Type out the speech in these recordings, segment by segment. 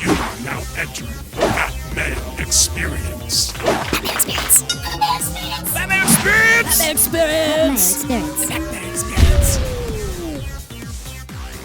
You are now entering the Matt Mayo Experience. Batman Experience. Batman Experience! Batman Experience. Batman Experience!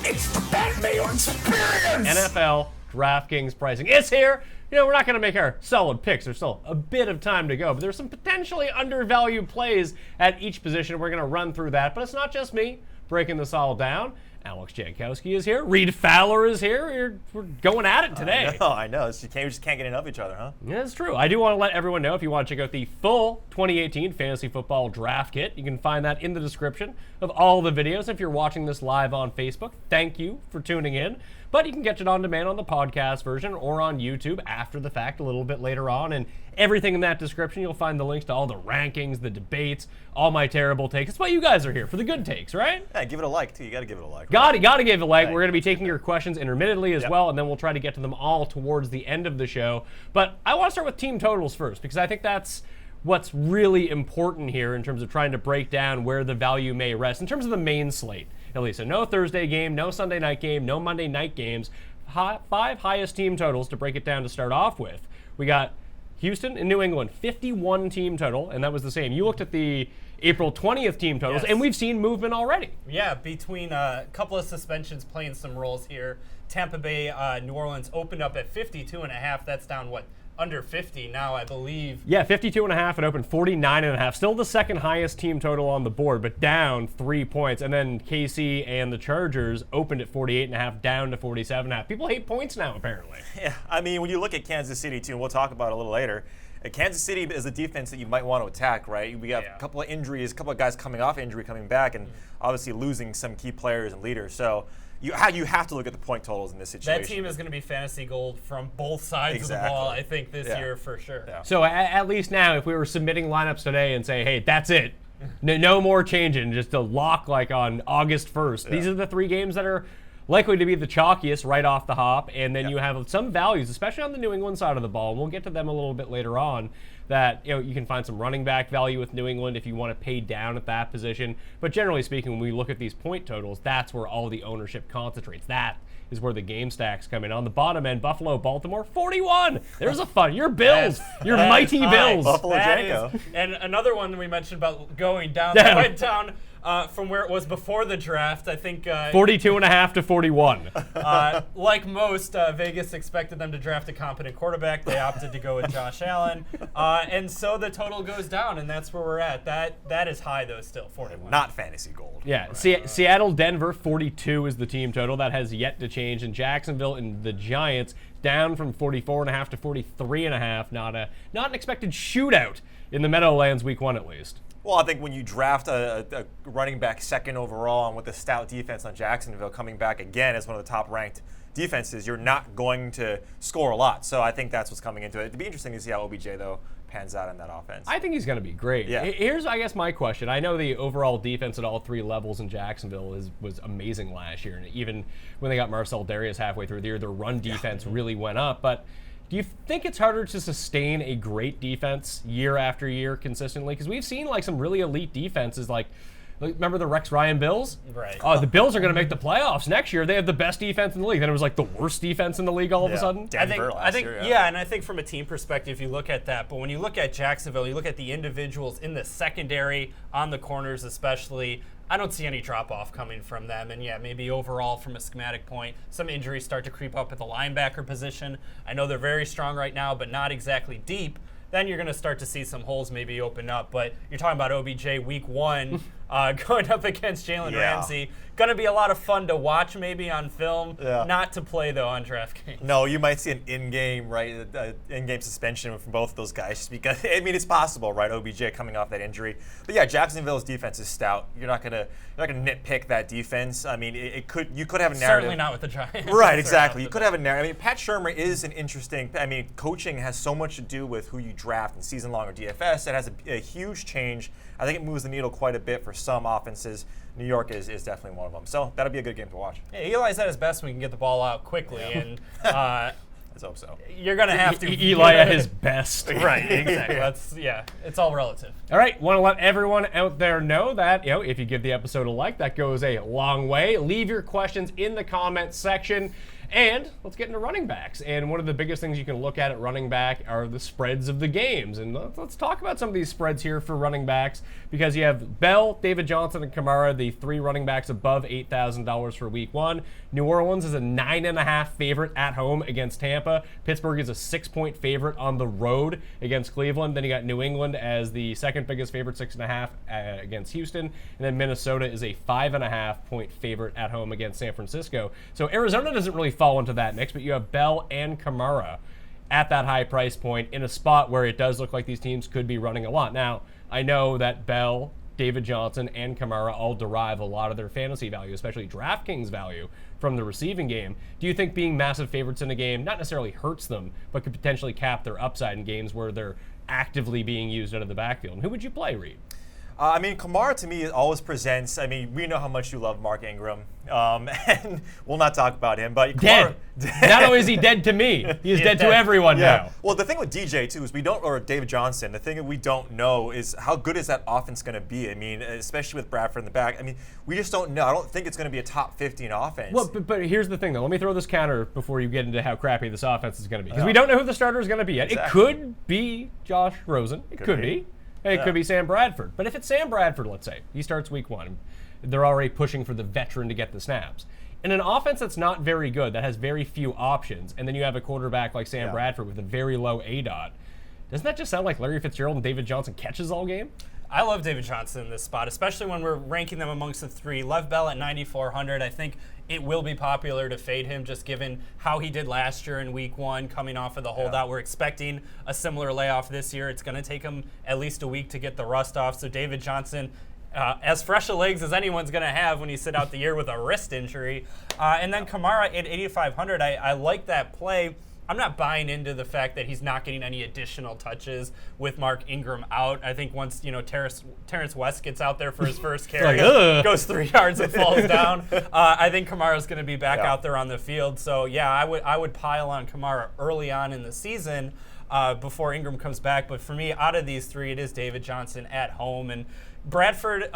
It's the Batman Mayo Experience! NFL DraftKings pricing is here. You know, we're not going to make our solid picks. There's still a bit of time to go, but there's some potentially undervalued plays at each position. We're going to run through that, but it's not just me breaking this all down. Alex Jankowski is here. Reid Fowler is here. We're going at it today. I know. We just can't get enough of each other, huh? Yeah, that's true. I do want to let everyone know if you want to check out the full 2018 Fantasy Football Draft Kit, you can find that in the description of all the videos. If you're watching this live on Facebook, thank you for tuning in. But you can get it on demand on the podcast version or on YouTube after the fact a little bit later on. And everything in that description, you'll find the links to all the rankings, the debates, all my terrible takes. That's why you guys are here, for the good takes, right? Yeah, give it a like, too. You got to give it a like. Got to give it a like. We're going to be taking your questions intermittently as well, and then we'll try to get to them all towards the end of the show. But I want to start with team totals first, because I think that's what's really important here in terms of trying to break down where the value may rest, in terms of the main slate, at least. So no Thursday game, no Sunday night game, no Monday night games. 5 highest team totals to break it down to start off with. We got Houston and New England, 51 team total, and that was the same. You looked at the April 20th team totals, and we've seen movement already. Yeah, between a couple of suspensions playing some roles here. Tampa Bay, New Orleans opened up at 52.5. That's down, under 50 now, I believe. Yeah, 52.5. It opened 49.5. Still the second highest team total on the board, but down 3 points. And then KC and the Chargers opened at 48.5, down to 47.5. People hate points now, apparently. Yeah, I mean, when you look at Kansas City, too, and we'll talk about it a little later, Kansas City is a defense that you might want to attack, right? We have a couple of injuries, a couple of guys coming off injury, coming back, and obviously losing some key players and leaders. So you have to look at the point totals in this situation. That team is going to be fantasy gold from both sides of the ball, I think, this year for sure. Yeah. So at least now, if we were submitting lineups today and say, hey, that's it, no more changing, just a lock like on August 1st. These are the 3 games that are likely to be the chalkiest right off the hop, and then you have some values, especially on the New England side of the ball, and we'll get to them a little bit later on, that you can find some running back value with New England if you want to pay down at that position. But generally speaking, when we look at these point totals, that's where all the ownership concentrates. That is where the game stacks come in. On the bottom end, Buffalo, Baltimore, 41. There's a fun. Your Bills, your mighty Bills. Buffalo Janko. And another one we mentioned about going down, that went down from where it was before the draft, I think. 42.5 to 41. Like most, Vegas expected them to draft a competent quarterback. They opted to go with Josh Allen. And so the total goes down, and that's where we're at. That is high, though, still, 41. Not fantasy gold. Yeah, Seattle, Denver, 42 is the team total. That has yet to change. And Jacksonville and the Giants down from 44.5 to 43.5. Not an expected shootout in the Meadowlands week 1 at least. Well, I think when you draft a running back second overall and with a stout defense on Jacksonville coming back again as one of the top-ranked defenses, you're not going to score a lot. So I think that's what's coming into it. It'd be interesting to see how OBJ, though, pans out in that offense. I think he's going to be great. Yeah. Here's, I guess, my question. I know the overall defense at all 3 levels in Jacksonville was amazing last year, and even when they got Marcel Darius halfway through the year, their run defense really went up. But do you think it's harder to sustain a great defense year after year consistently? Because we've seen some really elite defenses, remember the Rex Ryan Bills? Right. The Bills are going to make the playoffs next year. They have the best defense in the league. Then it was the worst defense in the league all of a sudden. Denver I think, year, and I think from a team perspective, you look at that. But when you look at Jacksonville, you look at the individuals in the secondary, on the corners especially, I don't see any drop-off coming from them. And, maybe overall from a schematic point, some injuries start to creep up at the linebacker position. I know they're very strong right now, but not exactly deep. Then you're going to start to see some holes maybe open up. But you're talking about OBJ week 1 going up against Jalen Ramsey. Going to be a lot of fun to watch maybe on film. Not to play, though, on DraftKings. No, you might see an in-game, in-game suspension from both of those guys just because, it's possible, right? OBJ coming off that injury. But Jacksonville's defense is stout. You're not gonna nitpick that defense. I mean, you could have a narrative. Certainly not with the Giants. Right, exactly. You could have a narrative. I mean, Pat Shurmur is an interesting. Coaching has so much to do with who you draft in season-long or DFS. It has a huge change. I think it moves the needle quite a bit for some offenses. New York is definitely one of them. So that'll be a good game to watch. Yeah, Eli's at his best when we can get the ball out quickly. And Let's hope so. You're going to have to. Eli at his best. Right, exactly. It's all relative. All right, want to let everyone out there know that, if you give the episode a like, that goes a long way. Leave your questions in the comments section. And let's get into running backs. And one of the biggest things you can look at running back are the spreads of the games. And let's talk about some of these spreads here for running backs, because you have Bell, David Johnson, and Kamara, the 3 running backs above $8,000 for week 1. New Orleans is a 9.5 favorite at home against Tampa. Pittsburgh is a 6-point favorite on the road against Cleveland. Then you got New England as the second biggest favorite, 6.5 against Houston. And then Minnesota is a 5.5-point favorite at home against San Francisco. So Arizona doesn't really fall into that mix, but you have Bell and Kamara at that high price point in a spot where it does look like these teams could be running a lot. Now, I know that Bell, David Johnson, and Kamara all derive a lot of their fantasy value, especially DraftKings value, from the receiving game. Do you think being massive favorites in a game not necessarily hurts them, but could potentially cap their upside in games where they're actively being used out of the backfield? And who would you play, Reid? I mean, Kamara to me always presents. I mean, we know how much you love Mark Ingram, and we'll not talk about him. But Kamara, dead. Not only is he dead to me, he's dead to everyone now. Well, the thing with DJ too is or David Johnson. The thing that we don't know is how good is that offense going to be. I mean, especially with Bradford in the back. I mean, we just don't know. I don't think it's going to be a top 15 offense. Well, but here's the thing though. Let me throw this counter before you get into how crappy this offense is going to be, because we don't know who the starter is going to be yet. Exactly. It could be Josh Rosen. It could be. It could be Sam Bradford. But if it's Sam Bradford, let's say, he starts week 1, they're already pushing for the veteran to get the snaps. In an offense that's not very good, that has very few options, and then you have a quarterback like Sam Bradford with a very low ADOT, doesn't that just sound like Larry Fitzgerald and David Johnson catches all game? I love David Johnson in this spot, especially when we're ranking them amongst the 3. Lev Bell at 9,400. I think it will be popular to fade him just given how he did last year in week 1 coming off of the holdout. We're expecting a similar layoff this year. It's going to take him at least a week to get the rust off. So David Johnson, as fresh of legs as anyone's going to have when you sit out the year with a wrist injury. And then Kamara at 8,500. I like that play. I'm not buying into the fact that he's not getting any additional touches with Mark Ingram out. I think once Terrence West gets out there for his first carry, goes 3 yards and falls down, I think Kamara's going to be back out there on the field. So yeah, I would pile on Kamara early on in the season before Ingram comes back. But for me, out of these 3, it is David Johnson at home. And Bradford,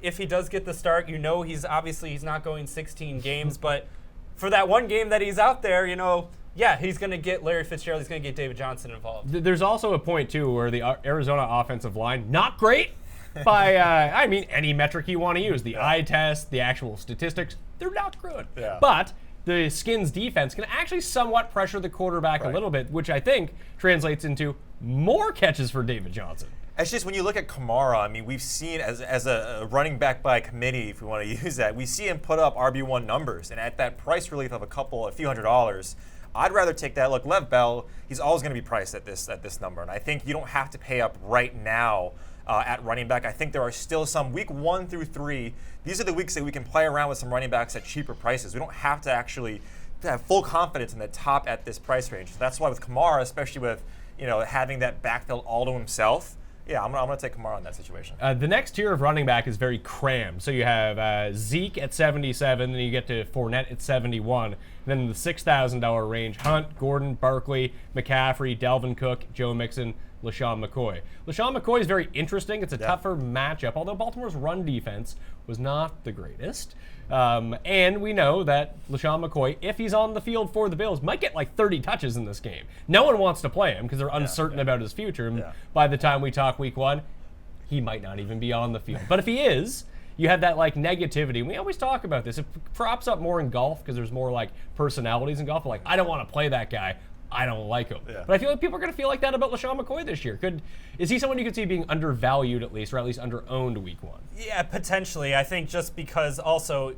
if he does get the start, he's not going 16 games, but for that one game that he's out there, yeah, he's going to get Larry Fitzgerald. He's going to get David Johnson involved. There's also a point, too, where the Arizona offensive line, not great by, any metric you want to use. The eye test, the actual statistics, they're not good. Yeah. But the Skins defense can actually somewhat pressure the quarterback a little bit, which I think translates into more catches for David Johnson. It's just when you look at Kamara, I mean, we've seen as a running back by committee, if we want to use that, we see him put up RB1 numbers. And at that price relief of a few $100s, I'd rather take that. Look, Lev Bell, he's always going to be priced at this number. And I think you don't have to pay up right now at running back. I think there are still some week 1 through 3. These are the weeks that we can play around with some running backs at cheaper prices. We don't have to actually have full confidence in the top at this price range. So that's why with Kamara, especially with having that backfield all to himself, yeah, I'm going to take Kamara in that situation. The next tier of running back is very crammed. So you have Zeke at 77, then you get to Fournette at 71. And then in the $6,000 range, Hunt, Gordon, Barkley, McCaffrey, Dalvin Cook, Joe Mixon, LaShawn McCoy. LaShawn McCoy is very interesting. It's a tougher matchup, although Baltimore's run defense was not the greatest. And we know that LaShawn McCoy, if he's on the field for the Bills, might get like 30 touches in this game. No one wants to play him because they're uncertain about his future. And by the time we talk week 1, he might not even be on the field. But if he is, you have that like negativity. We always talk about this. It props up more in golf because there's more like personalities in golf. Like, I don't want to play that guy. I don't like him. Yeah. But I feel like people are going to feel like that about LaShawn McCoy this year. Is he someone you could see being undervalued at least, or at least under-owned week 1? Yeah, potentially. I think just because also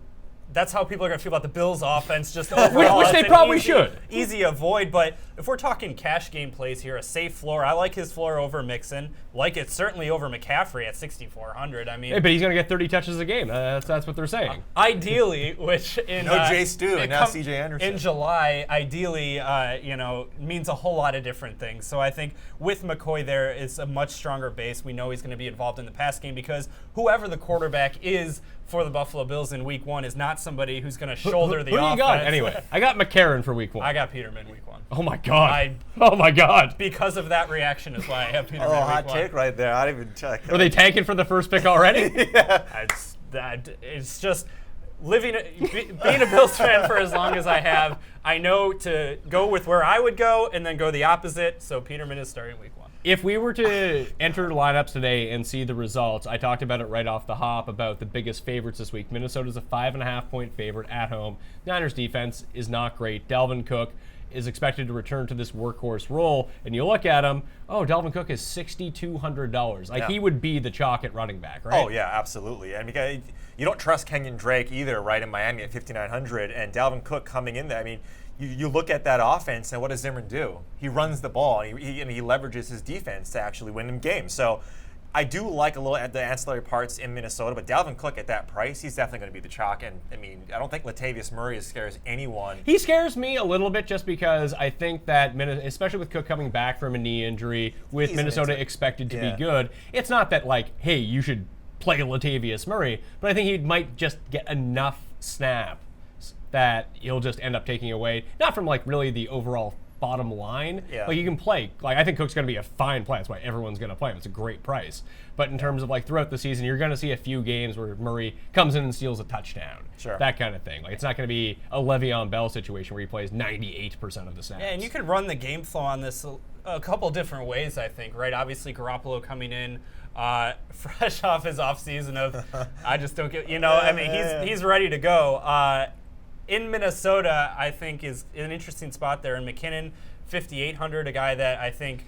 that's how people are going to feel about the Bills' offense just overall. Which they probably should. Easy avoid, but if we're talking cash game plays here, a safe floor, I like his floor over Mixon. Like it certainly over McCaffrey at 6,400. I mean, hey, but he's going to get 30 touches a game. That's what they're saying. Ideally, which in Jay Stu and now C.J. Anderson in July, ideally, means a whole lot of different things. So I think with McCoy, there is a much stronger base. We know he's going to be involved in the pass game because whoever the quarterback is for the Buffalo Bills in week 1 is not somebody who's going to shoulder the offense. Who you got? Anyway, I got McCarron for week 1. I got Peterman week 1. Oh my God! Oh my God! Because of that reaction is why I have Peterman. Hot take right there. I didn't even check. Are they tanking for the first pick already? It's just being a Bills fan for as long as I have, I know to go with where I would go and then go the opposite. So Peterman is starting week 1. If we were to enter lineups today and see the results, I talked about it right off the hop about the biggest favorites this week. Minnesota's a 5.5-point favorite at home. Niners defense is not great. Dalvin Cook is expected to return to this workhorse role, and you look at him, Dalvin Cook is $6,200. Like, he would be the chalk at running back, right? Oh, yeah, absolutely. I mean, you don't trust Kenyon Drake either, right, in Miami at 5,900, and Dalvin Cook coming in there. I mean, you look at that offense, and what does Zimmerman do? He runs the ball, and he leverages his defense to actually win them games. So I do like a little at the ancillary parts in Minnesota, but Dalvin Cook at that price, he's definitely going to be the chalk. And I mean, I don't think Latavius Murray scares anyone. He scares me a little bit just because I think that, especially with Cook coming back from a knee injury, with Minnesota expected to be good, it's not that like, hey, you should play Latavius Murray, but I think he might just get enough snaps that he'll just end up taking away, not from like really the overall bottom line. Yeah. Like, you can play. Like, I think Cook's going to be a fine play. That's why everyone's going to play him. It's a great price. But in terms of like throughout the season, you're going to see a few games where Murray comes in and steals a touchdown. Sure. That kind of thing. Like, it's not going to be a Le'Veon Bell situation where he plays 98% of the snaps. Yeah, and you could run the game flow on this a couple different ways, I think, right? Obviously, Garoppolo coming in fresh off his offseason of, I just don't get, I mean, he's ready to go. In Minnesota, I think is an interesting spot there. And McKinnon, 5,800, a guy that I think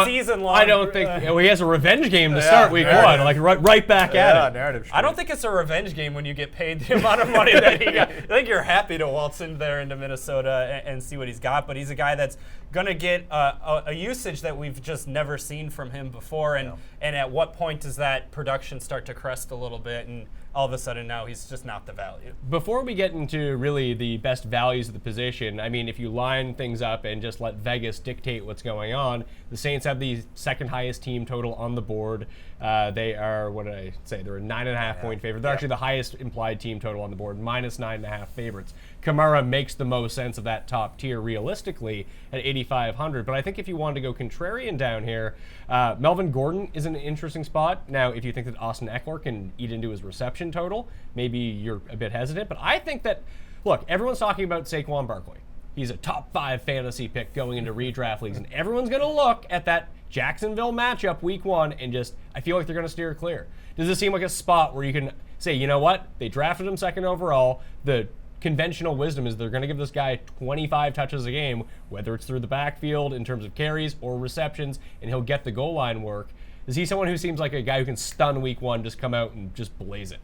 season long. I don't think he has a revenge game to start week 1, like right back at it. Narrative. I don't think it's a revenge game when you get paid the amount of money that he got. I think you're happy to waltz in there into Minnesota and see what he's got. But he's a guy that's going to get a usage that we've just never seen from him before. And at what point does that production start to crest a little bit? And all of a sudden now he's just not the value. Before we get into really the best values of the position, I mean, if you line things up and just let Vegas dictate what's going on, the Saints have the second highest team total on the board. They are, what did I say? They're a 9.5-point favorite. They're actually the highest implied team total on the board, minus 9.5 favorites. Kamara makes the most sense of that top tier realistically at 8,500. But I think if you wanted to go contrarian down here, Melvin Gordon is an interesting spot. Now, if you think that Austin Eckler can eat into his reception total, maybe you're a bit hesitant. But I think that, look, everyone's talking about Saquon Barkley. He's a top 5 fantasy pick going into redraft leagues, and everyone's going to look at that Jacksonville matchup week 1 and just, I feel like they're going to steer clear. Does this seem like a spot where you can say, you know what, they drafted him second overall, the conventional wisdom is they're going to give this guy 25 touches a game, whether it's through the backfield in terms of carries or receptions, and he'll get the goal line work. Is he someone who seems like a guy who can stun week 1, just come out and just blaze it?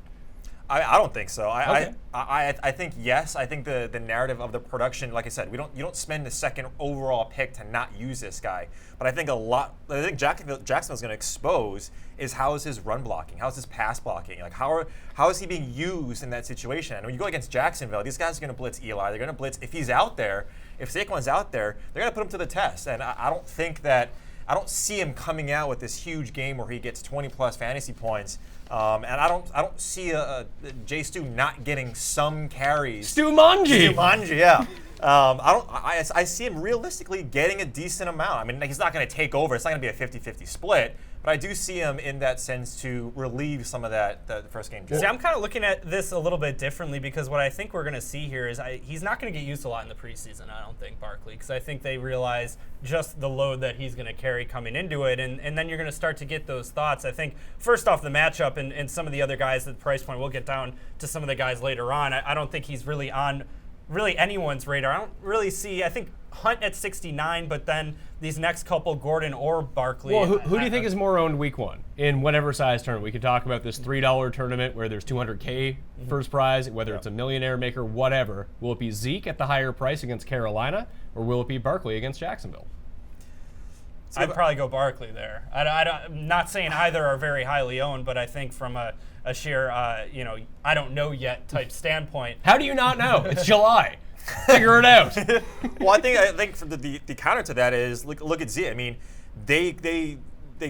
I don't think so. Okay. I think yes. I think the narrative of the production, like I said, you don't spend the second overall pick to not use this guy. But I think Jacksonville's going to expose is how is his run blocking, how is his pass blocking, like how is he being used in that situation? And when you go against Jacksonville, these guys are going to blitz Eli. They're going to blitz if he's out there. If Saquon's out there, they're going to put him to the test. And I don't see him coming out with this huge game where he gets 20+ fantasy points. And I don't see Jay Stu not getting some carries. Stu Manji, yeah. I see him realistically getting a decent amount. I mean, he's not going to take over. It's not going to be a 50-50 split. But I do see him in that sense to relieve some of the first game. See, I'm kind of looking at this a little bit differently because what I think we're going to see here is he's not going to get used a lot in the preseason, I don't think, Barkley, because I think they realize just the load that he's going to carry coming into it, and then you're going to start to get those thoughts. I think, first off, the matchup and some of the other guys at the price point, we'll get down to some of the guys later on. I don't think he's really on anyone's radar. I don't really see, I think, Hunt at 69, but then these next couple, Gordon or Barkley. Well, who do you think is more owned week 1 in whatever size tournament? We could talk about this $3 tournament where there's $200K first prize, whether it's a millionaire maker, whatever. Will it be Zeke at the higher price against Carolina, or will it be Barkley against Jacksonville? I'd probably go Barkley there. I'm not saying either are very highly owned, but I think from a sheer, I don't know yet type standpoint. How do you not know? It's July. Figure it out. Well, I think for the counter to that is look at Zeke. I mean, they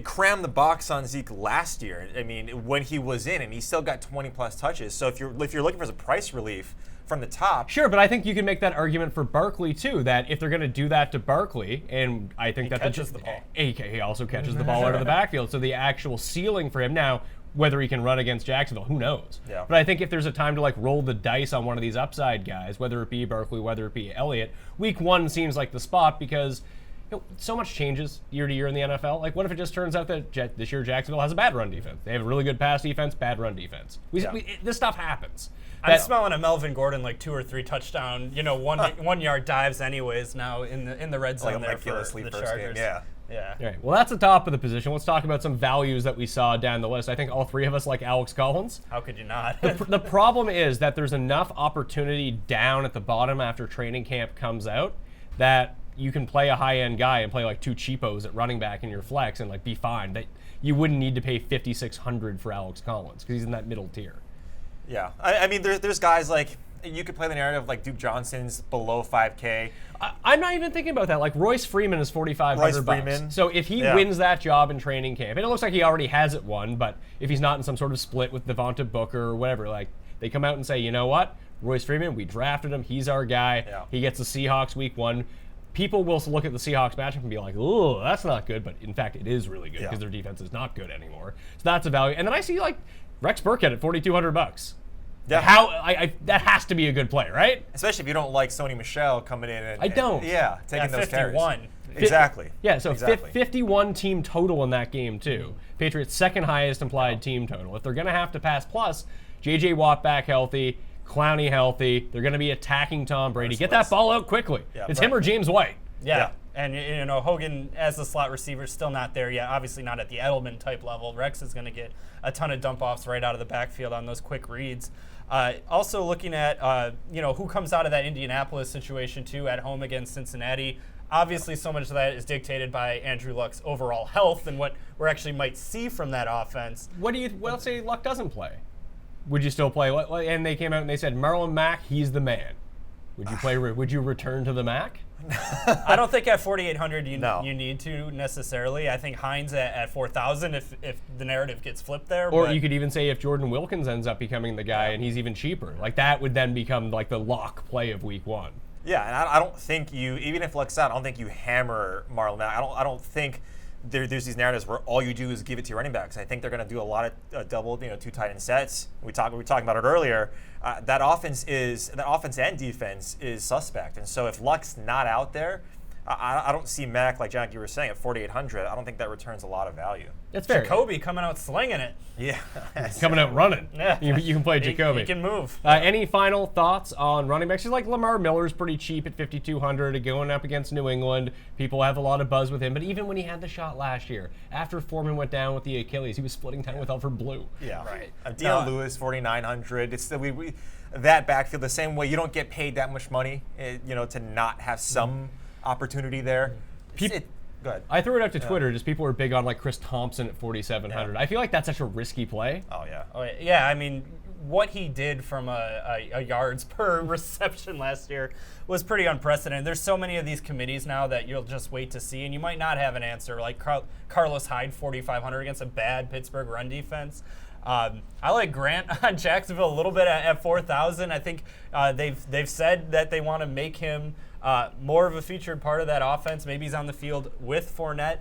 crammed the box on Zeke last year. I mean, when he was in, and he still got 20+ touches. So if you're looking for some price relief from the top, sure. But I think you can make that argument for Barkley too. That if they're going to do that to Barkley, and I think he catches the ball. He also catches the ball out of the backfield. So the actual ceiling for him now. whether he can run against Jacksonville, who knows? Yeah. But I think if there's a time to like roll the dice on one of these upside guys, whether it be Barkley, whether it be Elliott, week 1 seems like the spot because so much changes year to year in the NFL. Like, what if it just turns out that this year Jacksonville has a bad run defense? They have a really good pass defense, bad run defense. This stuff happens. I'm smelling a Melvin Gordon like 2 or 3 touchdown, 1 yard dives anyways now in the red zone there for the Chargers. Yeah. Yeah. All right. Well, that's the top of the position. Let's talk about some values that we saw down the list. I think all 3 of us like Alex Collins. How could you not? The problem is that there's enough opportunity down at the bottom after training camp comes out that you can play a high-end guy and play like 2 cheapos at running back in your flex and like be fine. That you wouldn't need to pay $5,600 for Alex Collins because he's in that middle tier. Yeah, I mean, there's guys like you could play the narrative like Duke Johnson's below 5K. I'm not even thinking about that. Like Royce Freeman is $4,500. So if he wins that job in training camp, and it looks like he already has it won, but if he's not in some sort of split with Devonta Booker or whatever, like they come out and say, you know what, Royce Freeman, we drafted him, he's our guy. Yeah. He gets the Seahawks week 1. People will look at the Seahawks matchup and be like, "Oh, that's not good," but in fact, it is really good because their defense is not good anymore. So that's a value. And then I see like Rex Burkhead at $4,200. Yeah. That has to be a good play, right? Especially if you don't like Sony Michel coming in and I don't. taking those 51. carries. Exactly. Yeah, so exactly. 51 team total in that game too. Patriots' second highest implied team total. If they're going to have to pass plus, J.J. Watt back healthy, Clowney healthy, they're going to be attacking Tom Brady. Get that ball out quickly. Yeah, it's him or James White. Yeah. And Hogan as the slot receiver still not there yet. Obviously not at the Edelman type level. Rex is going to get a ton of dump offs right out of the backfield on those quick reads. Also looking at who comes out of that Indianapolis situation too at home against Cincinnati. Obviously, so much of that is dictated by Andrew Luck's overall health and what we actually might see from that offense. Let's say Luck doesn't play. Would you still play? And they came out and they said Marlon Mack, he's the man. Would you play? Would you return to the Mack? I don't think at 4,800 you need to necessarily. I think Hines at 4,000 if the narrative gets flipped there. Or you could even say if Jordan Wilkins ends up becoming the guy and he's even cheaper, like that would then become like the lock play of week 1. Yeah, and I don't think even if Luck's out, I don't think you hammer Marlon Mack. I don't think there's these narratives where all you do is give it to your running backs. I think they're going to do a lot of double, 2 tight end sets. We were talking about it earlier. That offense and defense is suspect, and so if Luck's not out there, I don't see Mack, like Jack, you were saying, at 4,800. I don't think that returns a lot of value. That's fair. Jacoby coming out slinging it. Yeah, coming out running. Yeah, you can play Jacoby. He can move. Any final thoughts on running backs? He's like Lamar Miller's pretty cheap at 5,200, going up against New England. People have a lot of buzz with him, but even when he had the shot last year, after Foreman went down with the Achilles, he was splitting time with Alfred Blue. Yeah, right. Deion Lewis, 4,900. It's still that backfield the same way. You don't get paid that much money, to not have some opportunity there. Go ahead. I threw it up to Twitter. Just people were big on like Chris Thompson at 4,700. Yeah. I feel like that's such a risky play. Oh yeah. Yeah. I mean, what he did from a yards per reception last year was pretty unprecedented. There's so many of these committees now that you'll just wait to see, and you might not have an answer. Like Carlos Hyde, 4,500 against a bad Pittsburgh run defense. I like Grant on Jacksonville a little bit at 4,000. I think they've said that they want to make him more of a featured part of that offense. Maybe he's on the field with Fournette.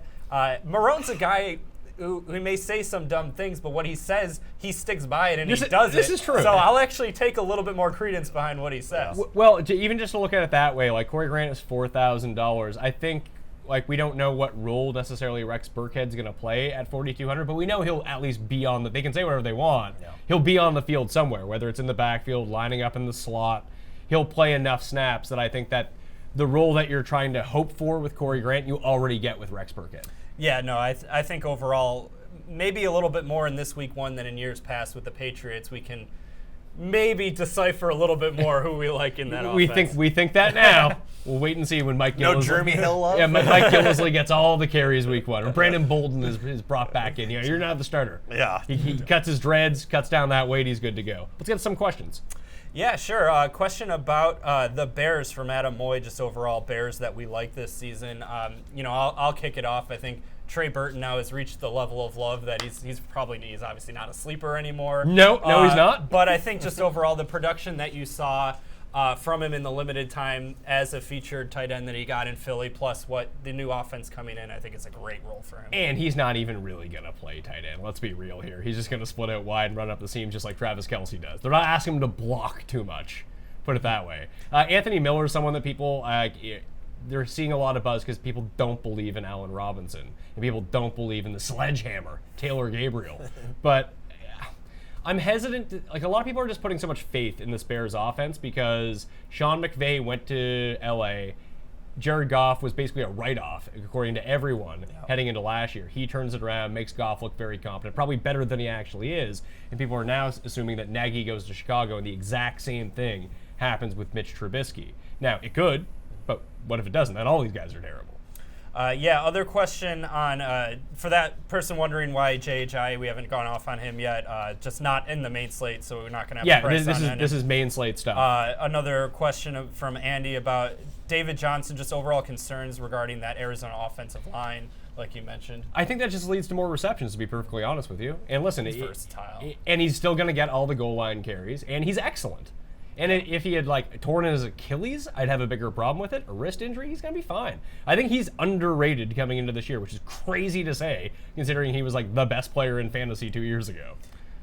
Marone's a guy who may say some dumb things, but what he says, he sticks by it and he does it. This is true. So I'll actually take a little bit more credence behind what he says. Well, even just to look at it that way, like Corey Grant is $4,000. I think we don't know what role necessarily Rex Burkhead's going to play at 4,200, but we know he'll at least be on they can say whatever they want. Yeah. He'll be on the field somewhere, whether it's in the backfield, lining up in the slot. He'll play enough snaps that I think that the role that you're trying to hope for with Corey Grant, you already get with Rex Burkhead. Yeah, no, I think overall, maybe a little bit more in this week 1 than in years past with the Patriots. We can maybe decipher a little bit more who we like in that offense. We think that now. We'll wait and see when Mike Gillisley. No Jeremy Hill love? Yeah, Mike Gillisley gets all the carries week 1. Or Brandon Bolden is brought back in. You're not the starter. Yeah. He cuts his dreads, cuts down that weight, he's good to go. Let's get some questions. Yeah, sure. Question about the Bears from Adam Moy, just overall Bears that we like this season. I'll kick it off. I think Trey Burton now has reached the level of love that he's obviously not a sleeper anymore. No, he's not. But I think just overall the production that you saw from him in the limited time as a featured tight end that he got in Philly, plus what the new offense coming in, I think it's a great role for him. And he's not even really going to play tight end. Let's be real here. He's just going to split out wide and run up the seam just like Travis Kelce does. They're not asking him to block too much, put it that way. Anthony Miller is someone that people, they're seeing a lot of buzz because people don't believe in Allen Robinson. And people don't believe in the sledgehammer, Taylor Gabriel. But I'm hesitant. Like, a lot of people are just putting so much faith in this Bears offense because Sean McVay went to L.A. Jared Goff was basically a write-off, according to everyone, heading into last year. He turns it around, makes Goff look very competent, probably better than he actually is. And people are now assuming that Nagy goes to Chicago and the exact same thing happens with Mitch Trubisky. Now, it could, but what if it doesn't? Then all these guys are terrible. Other question on, for that person wondering why JHI, we haven't gone off on him yet, just not in the main slate, so we're not going to have to press on this is main slate stuff. Another question from Andy about David Johnson, just overall concerns regarding that Arizona offensive line, like you mentioned. I think that just leads to more receptions, to be perfectly honest with you. And listen, He's versatile. And he's still going to get all the goal line carries, and he's excellent. And if he had torn his Achilles, I'd have a bigger problem with it. A wrist injury, he's gonna be fine. I think he's underrated coming into this year, which is crazy to say, considering he was the best player in fantasy 2 years ago.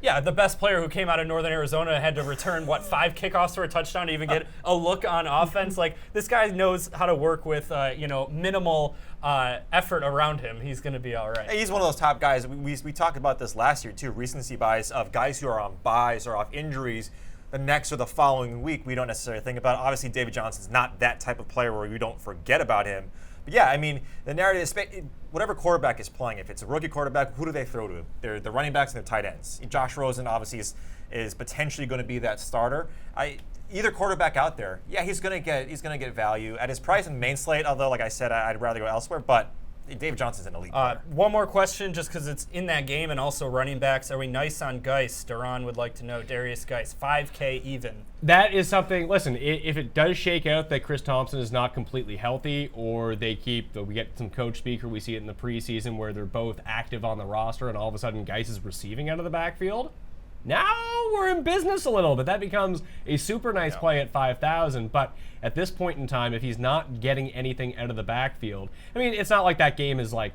Yeah, the best player who came out of Northern Arizona had to return 5 kickoffs for a touchdown to even get a look on offense. This guy knows how to work with minimal effort around him. He's gonna be all right. He's one of those top guys. We talked about this last year too. Recency bias of guys who are on buys or off injuries. The next or the following week, we don't necessarily think about. Obviously, David Johnson's not that type of player where we don't forget about him. But yeah, I mean, the narrative is whatever quarterback is playing. If it's a rookie quarterback, who do they throw to? They're the running backs and the tight ends. Josh Rosen obviously is potentially going to be that starter. Either quarterback out there, yeah, he's going to get value at his price in the main slate. Although, like I said, I'd rather go elsewhere. But David Johnson's an elite player. One more question, just because it's in that game, and also running backs. Are we nice on Geis? Duran would like to know. Darius Geis, 5K even. That is something. Listen, if it does shake out that Chris Thompson is not completely healthy, or we get some coach speak, or we see it in the preseason where they're both active on the roster, and all of a sudden Geis is receiving out of the backfield. Now we're in business a little bit. That becomes a super nice play at 5,000. But at this point in time, if he's not getting anything out of the backfield, I mean, it's not like that game is I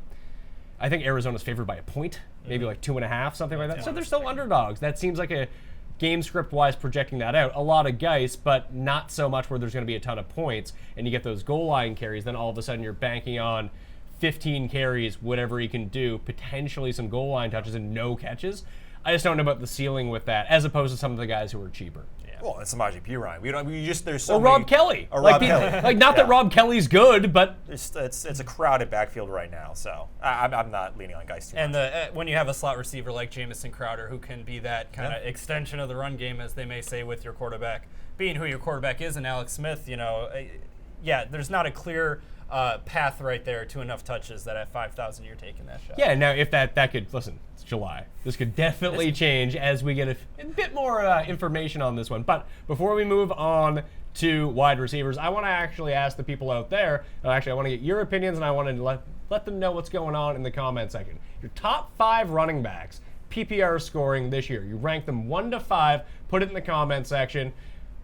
think Arizona's favored by a point, maybe 2.5, something like that. So they're still underdogs. That seems like a game script-wise projecting that out. A lot of Geis, but not so much where there's going to be a ton of points, and you get those goal line carries. Then all of a sudden you're banking on 15 carries, whatever he can do, potentially some goal line touches and no catches. I just don't know about the ceiling with that, as opposed to some of the guys who are cheaper. Yeah. Well, it's Samaje Perine. There's so or many. Rob Kelly. Or Rob Kelly. Not that Rob Kelly's good, but it's a crowded backfield right now, so I'm not leaning on Geis too much. And when you have a slot receiver like Jamison Crowder, who can be that kind of extension of the run game, as they may say, with your quarterback being who your quarterback is, and Alex Smith, there's not a clear path right there to enough touches that at 5,000 you're taking that shot. Yeah, now if that could, listen, it's July. This could definitely change as we get a bit more information on this one. But before we move on to wide receivers, I want to actually ask the people out there, I want to get your opinions, and I want to let them know what's going on in the comment section. Your top 5 running backs, PPR scoring this year. You rank them 1 to 5, put it in the comment section.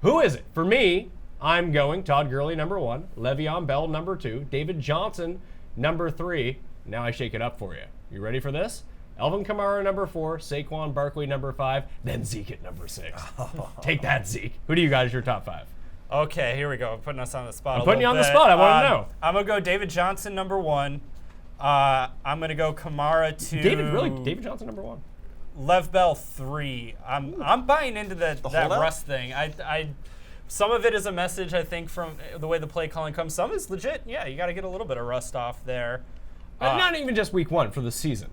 Who is it? For me, I'm going Todd Gurley, number 1, Le'Veon Bell, number 2, David Johnson, number 3. Now I shake it up for you. You ready for this? Alvin Kamara, number 4, Saquon Barkley, number 5, then Zeke at number 6. Take that, Zeke. Who do you got as your top 5? Okay, here we go. Putting us on the spot. I'm putting you on the spot. I want to know. I'm going to go David Johnson, number 1. I'm going to go Kamara, 2. David Johnson, number 1. Lev Bell, 3. I'm buying into that Russ thing. Some of it is a message, I think, from the way the play calling comes. Some is legit. Yeah, you got to get a little bit of rust off there. Not even just week 1, for the season.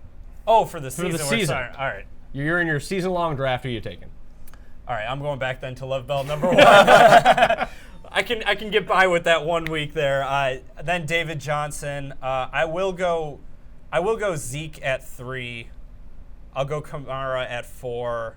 Oh, for the season. For the season. All right. You're in your season-long draft. Who are you taking? All right, I'm going back then to Lev Bell, number 1. I can get by with that 1 week there. Then David Johnson. I will go Zeke at 3. I'll go Kamara at 4.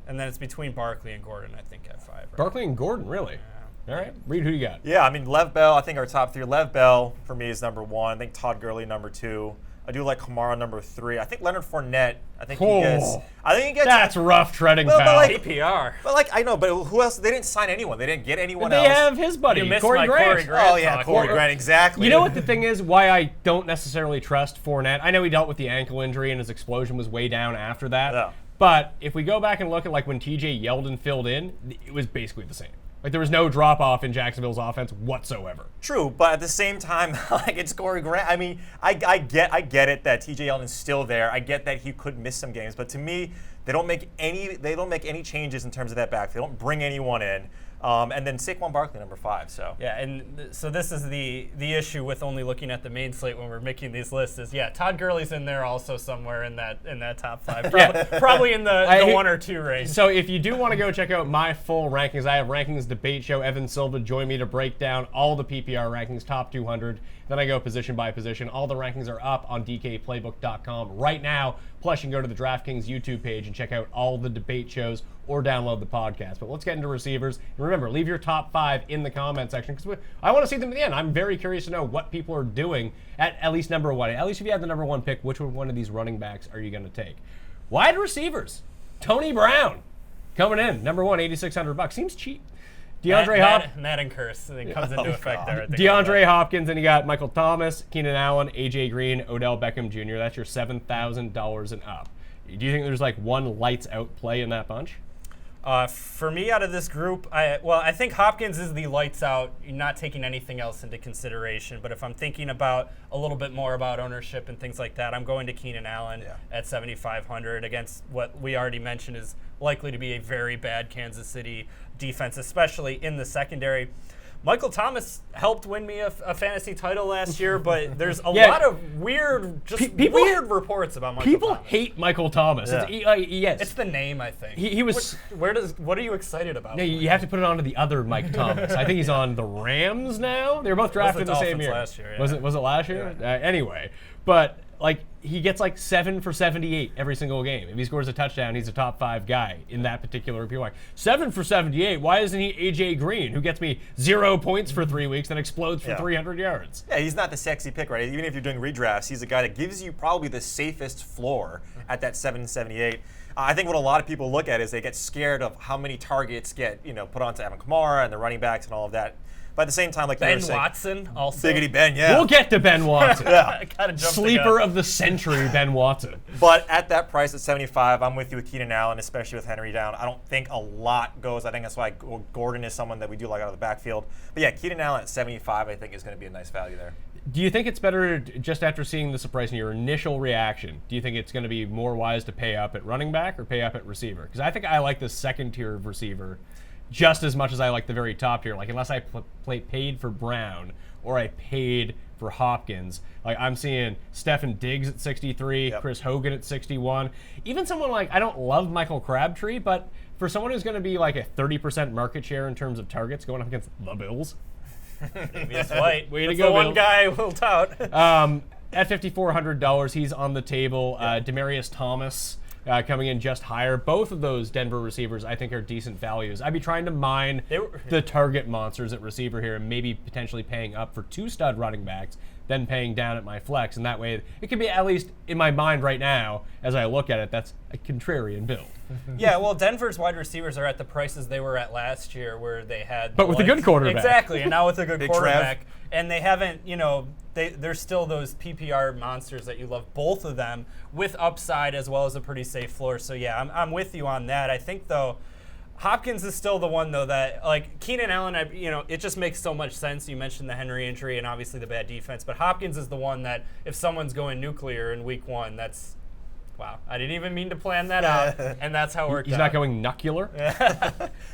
And then it's between Barkley and Gordon, I think, at 5. Right? Barkley and Gordon, really? Yeah. All right. Reid, who you got? Yeah, I mean, Lev Bell, I think our top 3. Lev Bell, for me, is number 1. I think Todd Gurley, number 2. I do like Kamara number 3. I think Leonard Fournette. I think he gets. That's rough treading, Well, but pal. like- PPR. But like I know, but who else? They didn't sign anyone. They didn't get anyone they else. have his buddy, You missed Corey my Grant. Corey Grant. Oh yeah, talk. Corey Grant. Exactly. You know what the thing is? Why I don't necessarily trust Fournette? I know he dealt with the ankle injury and his explosion was way down after that. Yeah. But if we go back and look at like when TJ Yeldon filled in, it was basically the same. Like there was no drop off in Jacksonville's offense whatsoever. True, but at the same time, like it's Corey Grant. I mean, I get it that TJ Yeldon's still there. I get that he could miss some games, but to me, they don't make any changes in terms of that back. They don't bring anyone in. And then Saquon Barkley, number 5. So Yeah, and so this is the issue with only looking at the main slate when we're making these lists is Todd Gurley's in there also somewhere in that top 5, probably in the 1 or 2 range. So if you do want to go check out my full rankings, I have Rankings Debate Show. Evan Silva joined me to break down all the PPR rankings, top 200. Then I go position by position. All the rankings are up on DKPlaybook.com right now. Plus, you can go to the DraftKings YouTube page and check out all the debate shows or download the podcast. But let's get into receivers. And remember, leave your top 5 in the comment section because I want to see them at the end. I'm very curious to know what people are doing at least number 1. At least if you have the number 1 pick, which one of these running backs are you going to take? Wide receivers. Tony Brown coming in. Number 1, $8,600. Seems cheap. DeAndre Hopkins. Madden curse. It comes into effect there. I think. DeAndre Hopkins, and you got Michael Thomas, Keenan Allen, AJ Green, Odell Beckham Jr. That's your $7,000 and up. Do you think there's like one lights out play in that bunch? For me, out of this group, I think Hopkins is the lights out. You're not taking anything else into consideration. But if I'm thinking about a little bit more about ownership and things like that, I'm going to Keenan Allen at 7,500 against what we already mentioned is likely to be a very bad Kansas City defense, especially in the secondary. Michael Thomas helped win me a fantasy title last year, but there's a lot of weird, weird reports about Michael Thomas. People hate Michael Thomas. Yeah. Yes. It's the name, I think. He was. What are you excited about? Yeah, you have to put it on to the other Mike Thomas. I think he's on the Rams now. They were both drafted the same year. Last year, yeah. Was it last year? Yeah. Anyway, but like he gets like 7 for 78 every single game. If he scores a touchdown, he's a top 5 guy in that particular review. Like 7 for 78. Why isn't he AJ Green, who gets me 0 points for 3 weeks and explodes for 300 yards? Yeah, he's not the sexy pick, right? Even if you're doing redrafts, he's a guy that gives you probably the safest floor at that 778. I think what a lot of people look at is they get scared of how many targets get put onto Alvin Kamara and the running backs and all of that. But at the same time, like Ben Watson also. Biggity Ben, yeah. We'll get to Ben Watson. I gotta jump Sleeper of the century, Ben Watson. But at that price at 75, I'm with you with Keenan Allen, especially with Henry down. I don't think a lot goes. I think that's why Gordon is someone that we do like out of the backfield. But yeah, Keenan Allen at 75, I think is going to be a nice value there. Do you think it's better, just after seeing this price and your initial reaction, do you think it's going to be more wise to pay up at running back or pay up at receiver? Because I think I like the second tier of receiver just as much as I like the very top tier. Like, unless I paid for Brown or I paid for Hopkins, like I'm seeing Stefan Diggs at 63, Chris Hogan at 61. Even someone like, I don't love Michael Crabtree, but for someone who's going to be like a 30% market share in terms of targets going up against the Bills. It's White. Way to That's go, the one Bills. guy we'll tout. At $5,400, he's on the table. Demaryius Thomas coming in just higher. Both of those Denver receivers, I think, are decent values. I'd be trying to mine the target monsters at receiver here and maybe potentially paying up for 2 stud running backs, then paying down at my flex. And that way, it could be, at least in my mind right now, as I look at it, that's a contrarian build. Yeah, well, Denver's wide receivers are at the prices they were at last year, where they had. But with a good quarterback. Exactly, and now with a good Big quarterback. And they haven't, there's still those PPR monsters that you love, both of them, with upside as well as a pretty safe floor. So, yeah, I'm with you on that. I think, though, Hopkins is still the one, though, that, like, Keenan Allen, it just makes so much sense. You mentioned the Henry injury and obviously the bad defense. But Hopkins is the one that, if someone's going nuclear in week 1, that's. Wow, I didn't even mean to plan that out, and that's how it worked out. He's not going nuclear?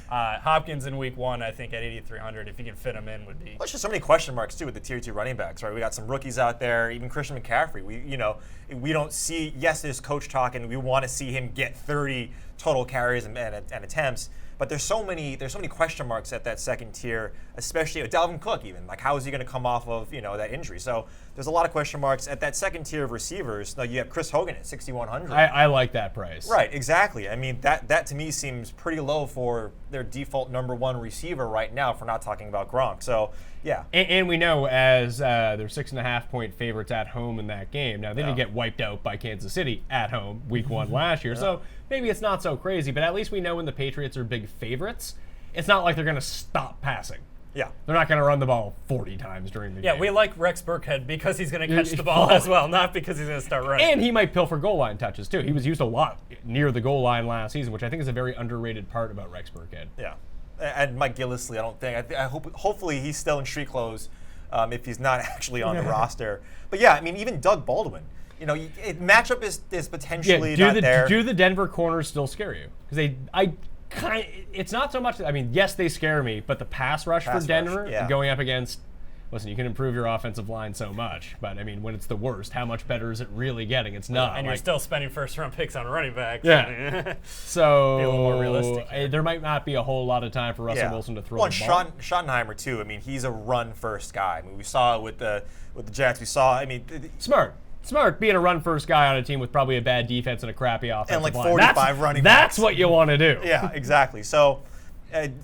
Hopkins in week 1, I think, at 8,300, if you can fit him in, would be. Well, there's just so many question marks, too, with the Tier 2 running backs, right? We got some rookies out there, even Christian McCaffrey. We don't see, yes, there's coach talk, and we want to see him get 30 total carries and attempts. But there's so many question marks at that second tier, especially with Dalvin Cook even. Like, how is he going to come off of, that injury? So there's a lot of question marks at that second tier of receivers. Now you have Chris Hogan at 6,100. I like that price. Right, exactly. I mean, that to me seems pretty low for their default number 1 receiver right now, for not talking about Gronk. So Yeah. And we know as they're 6.5-point favorites at home in that game. Now, they didn't get wiped out by Kansas City at home week 1 last year, so maybe it's not so crazy. But at least we know when the Patriots are big favorites, it's not like they're going to stop passing. Yeah. They're not going to run the ball 40 times during the game. Yeah, we like Rex Burkhead because he's going to catch the ball as well, not because he's going to start running. And he might pilfer goal line touches, too. He was used a lot near the goal line last season, which I think is a very underrated part about Rex Burkhead. Yeah. And Mike Gillislee, I don't think. I hope. Hopefully, he's still in street clothes if he's not actually on the roster. But yeah, I mean, even Doug Baldwin. Matchup is potentially not there. Do the Denver corners still scare you? Because it's not so much. I mean, yes, they scare me, but the pass rush for Denver going up against. Listen, you can improve your offensive line so much, but I mean, when it's the worst, how much better is it really getting? It's not. And you're still spending first-round picks on running backs. Yeah. So be a little more realistic. There might not be a whole lot of time for Russell Wilson to throw the ball. Well, Schottenheimer too. I mean, he's a run-first guy. I mean, we saw it with the Jets. We saw. I mean, Smart being a run-first guy on a team with probably a bad defense and a crappy offensive and like line. 45 running backs. That's what you want to do. Yeah, exactly. So.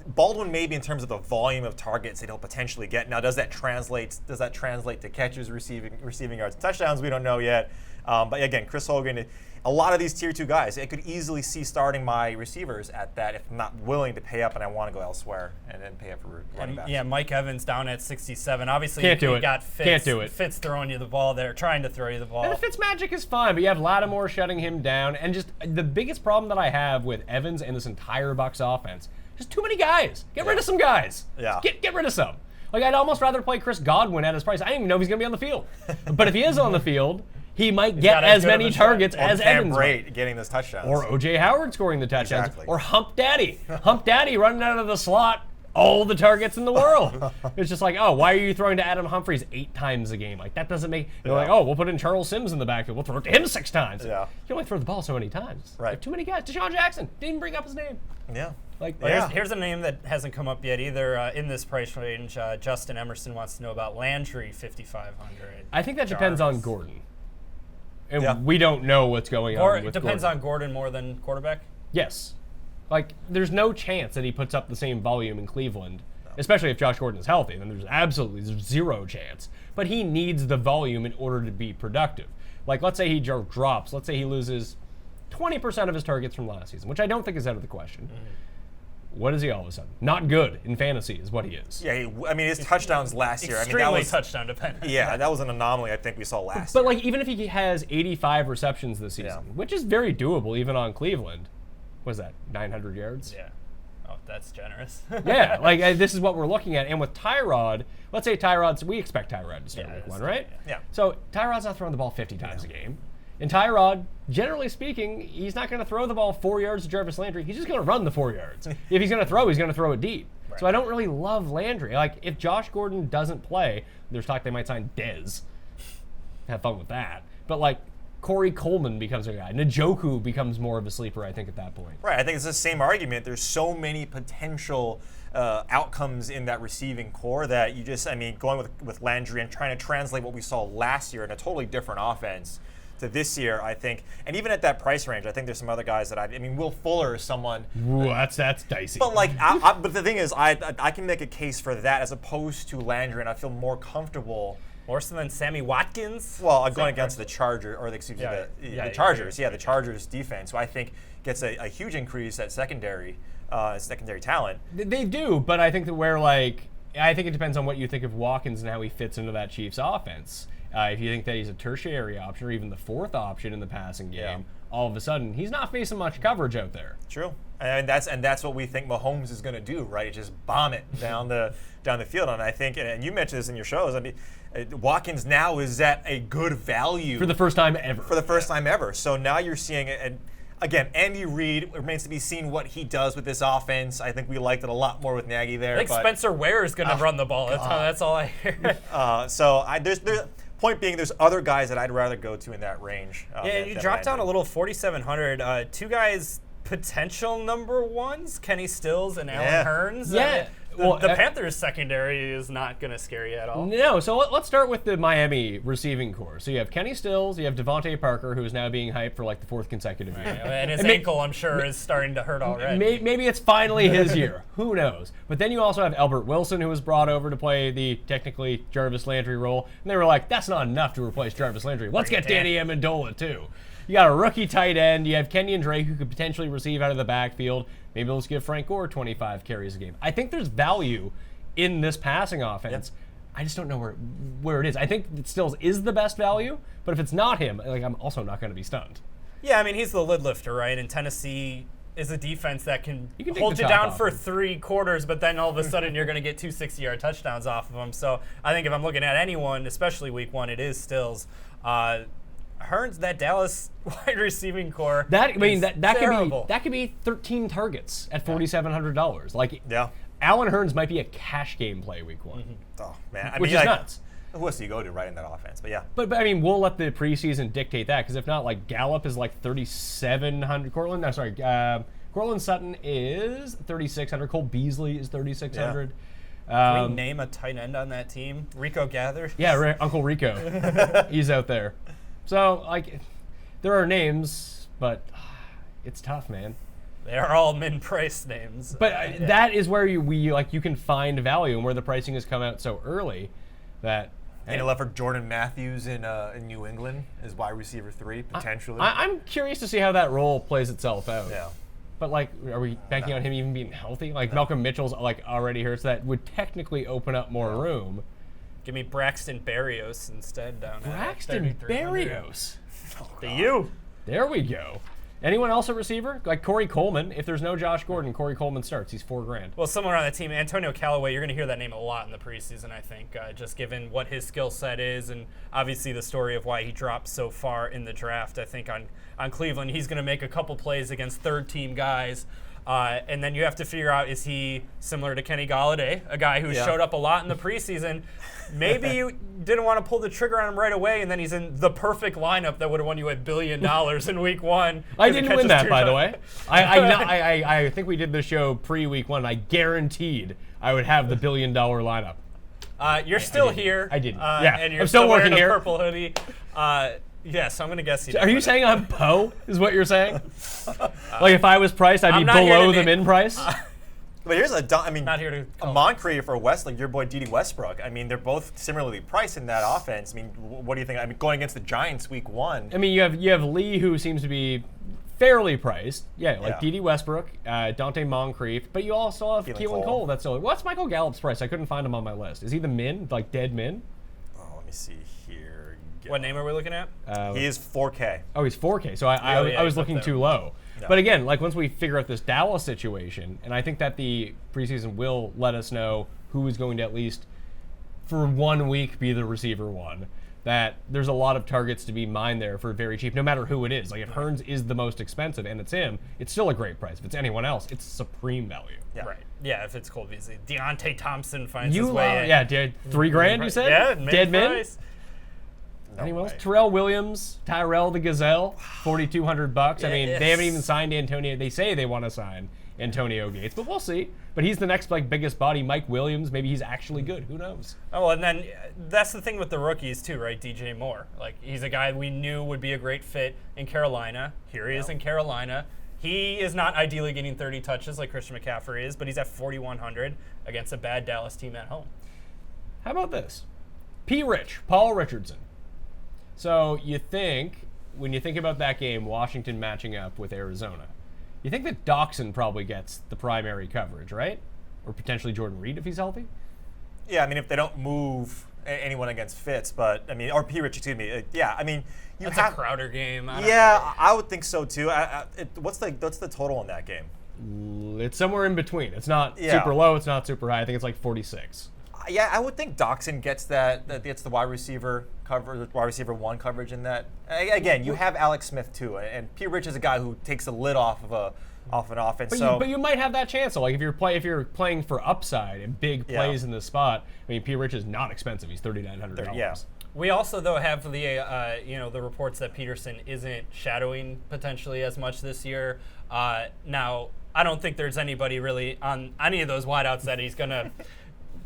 Baldwin maybe in terms of the volume of targets that he'll potentially get. Now, does that translate to catches, receiving yards, and touchdowns? We don't know yet. But again, Chris Hogan, a lot of these tier 2 guys, I could easily see starting my receivers at that if I'm not willing to pay up and I want to go elsewhere and then pay up for running backs. Yeah, Mike Evans down at 67. Obviously, Can't do it. Got Fitz. Can't do it. Fitz throwing you the ball there, trying to throw you the ball. And the Fitz magic is fine, but you have Lattimore shutting him down. And just the biggest problem that I have with Evans and this entire Bucs offense, just too many guys. Get rid of some guys. Yeah. Get rid of some. Like, I'd almost rather play Chris Godwin at his price. I don't even know if he's going to be on the field. But if he is on the field, he might get as many targets as Evans. Great getting those touchdowns. Or O.J. Howard scoring the touchdowns. Exactly. Or Hump Daddy. Hump Daddy running out of the slot. All the targets in the world. It's just like, oh, why are you throwing to Adam Humphries 8 times a game? Like, that doesn't make. They're like, oh, we'll put in Charles Sims in the backfield. We'll throw it to him 6 times. Yeah. You only throw the ball so many times. Right. Like, too many guys. Deshaun Jackson didn't even bring up his name. Yeah. Like, Here's a name that hasn't come up yet either in this price range. Justin Emerson wants to know about Landry, 5,500. I think that depends on Gordon. And we don't know what's going on with depends Gordon. on Gordon more than quarterback? Yes. Like, there's no chance that he puts up the same volume in Cleveland, especially if Josh Gordon is healthy. Then there's absolutely zero chance. But he needs the volume in order to be productive. Like, let's say he drops. Let's say he loses 20% of his targets from last season, which I don't think is out of the question. What is he all of a sudden? Not good in fantasy is what he is. Yeah, I mean, his touchdowns last year. Extremely I mean, that was touchdown dependent. Yeah, that was an anomaly I think we saw last year. But like, even if he has 85 receptions this season, which is very doable even on Cleveland, what is that, 900 yards? Yeah. Oh, that's generous. Yeah, like this is what we're looking at. And with Tyrod, let's say we expect Tyrod to start week 1, right? Yeah. So Tyrod's not throwing the ball 50 times a game. And Tyrod, generally speaking, he's not going to throw the ball 4 yards to Jarvis Landry. He's just going to run the 4 yards. If he's going to throw it deep. Right. So I don't really love Landry. Like, if Josh Gordon doesn't play, there's talk they might sign Dez. Have fun with that. But, like, Corey Coleman becomes a guy. Njoku becomes more of a sleeper, I think, at that point. Right. I think it's the same argument. There's so many potential outcomes in that receiving core that you just, I mean, going with Landry and trying to translate what we saw last year in a totally different offense to this year, I think, and even at that price range, I think there's some other guys that I mean, Will Fuller is someone. Ooh, that's dicey. But like, but the thing is, I can make a case for that as opposed to Landry, and I feel more comfortable. More so than Sammy Watkins? Well, I'm going against the Chargers, or the Chargers. Yeah, the Chargers defense, who I think gets a huge increase at secondary talent. They do, but I think I think it depends on what you think of Watkins and how he fits into that Chiefs offense. If you think that he's a tertiary option or even the 4th option in the passing game, all of a sudden he's not facing much coverage out there. True, and that's what we think Mahomes is going to do, right? Just bomb it down the field. And I think, and you mentioned this in your shows, I mean, Watkins now is at a good value for the first time ever. For the first time ever. So now you're seeing it. Again, Andy Reid, it remains to be seen what he does with this offense. I think we liked it a lot more with Nagy there. I think Spencer Ware is going to run the ball. That's all I hear. There's point being, there's other guys that I'd rather go to in that range. You dropped down a little, 4,700. 2 guys, potential number 1s, Kenny Stills and Alan Hearns. Yeah. Well, the Panthers secondary is not going to scare you at all. No, so let's start with the Miami receiving core. So you have Kenny Stills, you have Devontae Parker, who's now being hyped for like the 4th consecutive year. And his ankle, I'm sure, is starting to hurt already. Maybe it's finally his year. Who knows? But then you also have Albert Wilson, who was brought over to play the technically Jarvis Landry role. And they were like, that's not enough to replace Jarvis Landry. Let's get Danny Amendola, too. You got a rookie tight end. You have Kenyon Drake, who could potentially receive out of the backfield. Maybe let's give Frank Gore 25 carries a game. I think there's value in this passing offense. Yep. I just don't know where it is. I think that Stills is the best value, but if it's not him, like, I'm also not going to be stunned. Yeah, I mean, he's the lid lifter, right? And Tennessee is a defense that can take hold the you top down off for him. 3 quarters, but then all of a sudden you're going to get 2 60-yard touchdowns off of him. So I think if I'm looking at anyone, especially week 1, it is Stills. Hearns, that Dallas wide receiving core. That terrible. Could be 13 targets at $4,700. Like, Yeah. Allen Hearns might be a cash game play week 1. Oh, man. I Which mean, is like, nuts. Who else do you go to right in that offense? But yeah. But I mean, we'll let the preseason dictate that, because if not, like, Gallup is like 3,700. Cortland Sutton is 3,600. Cole Beasley is 3,600. Can we name a tight end on that team? Rico Gathers? Yeah, Uncle Rico. He's out there. So, like, there are names, but it's tough, man. They are all min-price names. But that is where you can find value, and where the pricing has come out so early that. Any love for Jordan Matthews in New England as wide receiver 3 potentially? I'm curious to see how that role plays itself out. Yeah. But, like, are we banking on him even being healthy? Like, Malcolm Mitchell's like already hurt, so that would technically open up more room. Give me Braxton Berrios instead down Braxton at 3,300. Berrios. The U. There we go. Anyone else at receiver? Like Corey Coleman. If there's no Josh Gordon, Corey Coleman starts. He's $4,000. Well, someone on the team, Antonio Callaway, you're going to hear that name a lot in the preseason, I think, just given what his skill set is, and obviously the story of why he dropped so far in the draft. I think on Cleveland, he's going to make a couple plays against third-team guys. And then you have to figure out, is he similar to Kenny Golladay, a guy who showed up a lot in the preseason? Maybe you didn't want to pull the trigger on him right away, and then he's in the perfect lineup that would have won you $1 billion in week 1. I didn't win that, by the way. I think we did the show pre-week 1. I guaranteed I would have the $1 billion lineup. You're still here. I didn't. And you're I'm still wearing working a here. purple hoodie. Yes, I'm going to guess you. Are you saying I'm Poe, is what you're saying? Like, if I was priced, I'd be below the min price? But here's Not here to a Moncrief or West, like your boy Dede Westbrook. I mean, they're both similarly priced in that offense. I mean, what do you think? I mean, going against the Giants week 1. I mean, you have Lee, who seems to be fairly priced. Yeah, Dede Westbrook, Dante Moncrief, but you also have Keelan Cole. That's still. What's Michael Gallup's price? I couldn't find him on my list. Is he the min, like dead min? Oh, let me see here. What name are we looking at? He is 4K. Oh, he's 4K. So I was looking too low. No. But again, like once we figure out this Dallas situation, and I think that the preseason will let us know who is going to at least for 1 week be the receiver 1. That there's a lot of targets to be mined there for very cheap, no matter who it is. Like if Hearns is the most expensive and it's him, it's still a great price. If it's anyone else, it's supreme value. Yeah. Right. Yeah, if it's Cole Beasley. Deontay Thompson finds his way in. Yeah, $3,000 you said? Yeah, dead min? price. No Anyone else? way. Terrell Williams, Tyrell the Gazelle, $4,200. I mean, Yes. they haven't even signed Antonio. They say they want to sign Antonio Gates, but we'll see. But he's the next biggest body. Mike Williams, maybe he's actually good. Who knows? Oh, and then that's the thing with the rookies too, right? DJ Moore. Like he's a guy we knew would be a great fit in Carolina. Here he is in Carolina. He is not ideally getting 30 touches like Christian McCaffrey is, but he's at 4,100 against a bad Dallas team at home. How about this? Paul Richardson. So you think, when you think about that game, Washington matching up with Arizona, you think that Doxson probably gets the primary coverage, right? Or potentially Jordan Reed if he's healthy? Yeah, I mean, if they don't move anyone against Fitz, but I mean, or P. Rich, excuse me. Yeah, I mean, you That's have a Crowder game. I would think so too. What's the total in that game? It's somewhere in between. It's not Yeah. super low. It's not super high. I think it's like 46. Yeah, I would think Doxson gets gets the wide receiver coverage, wide receiver 1 coverage in that. Again, you have Alex Smith too, and P. Rich is a guy who takes the lid off an offense. But you might have that chance. So like if you're playing for upside and big plays in the spot, I mean P. Rich is not expensive. He's $3,900. Yeah. We also, though, have the reports that Peterson isn't shadowing potentially as much this year. Now, I don't think there's anybody really on any of those wideouts that he's going to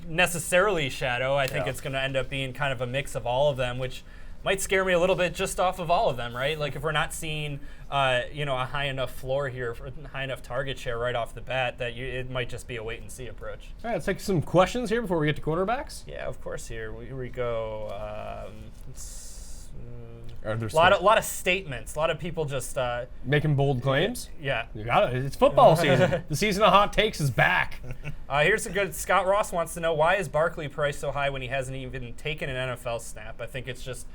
necessarily shadow. I think it's going to end up being kind of a mix of all of them, which might scare me a little bit just off of all of them, right? Like if we're not seeing, a high enough floor here, high enough target share right off the bat, that it might just be a wait and see approach. All right, let's take some questions here before we get to quarterbacks. Yeah, of course. Here we go. A lot of statements. A lot of people just making bold claims. Yeah. You got it. It's football season. The season of hot takes is back. Here's a good. Scott Ross wants to know, why is Barkley priced so high when he hasn't even taken an NFL snap? I think it's just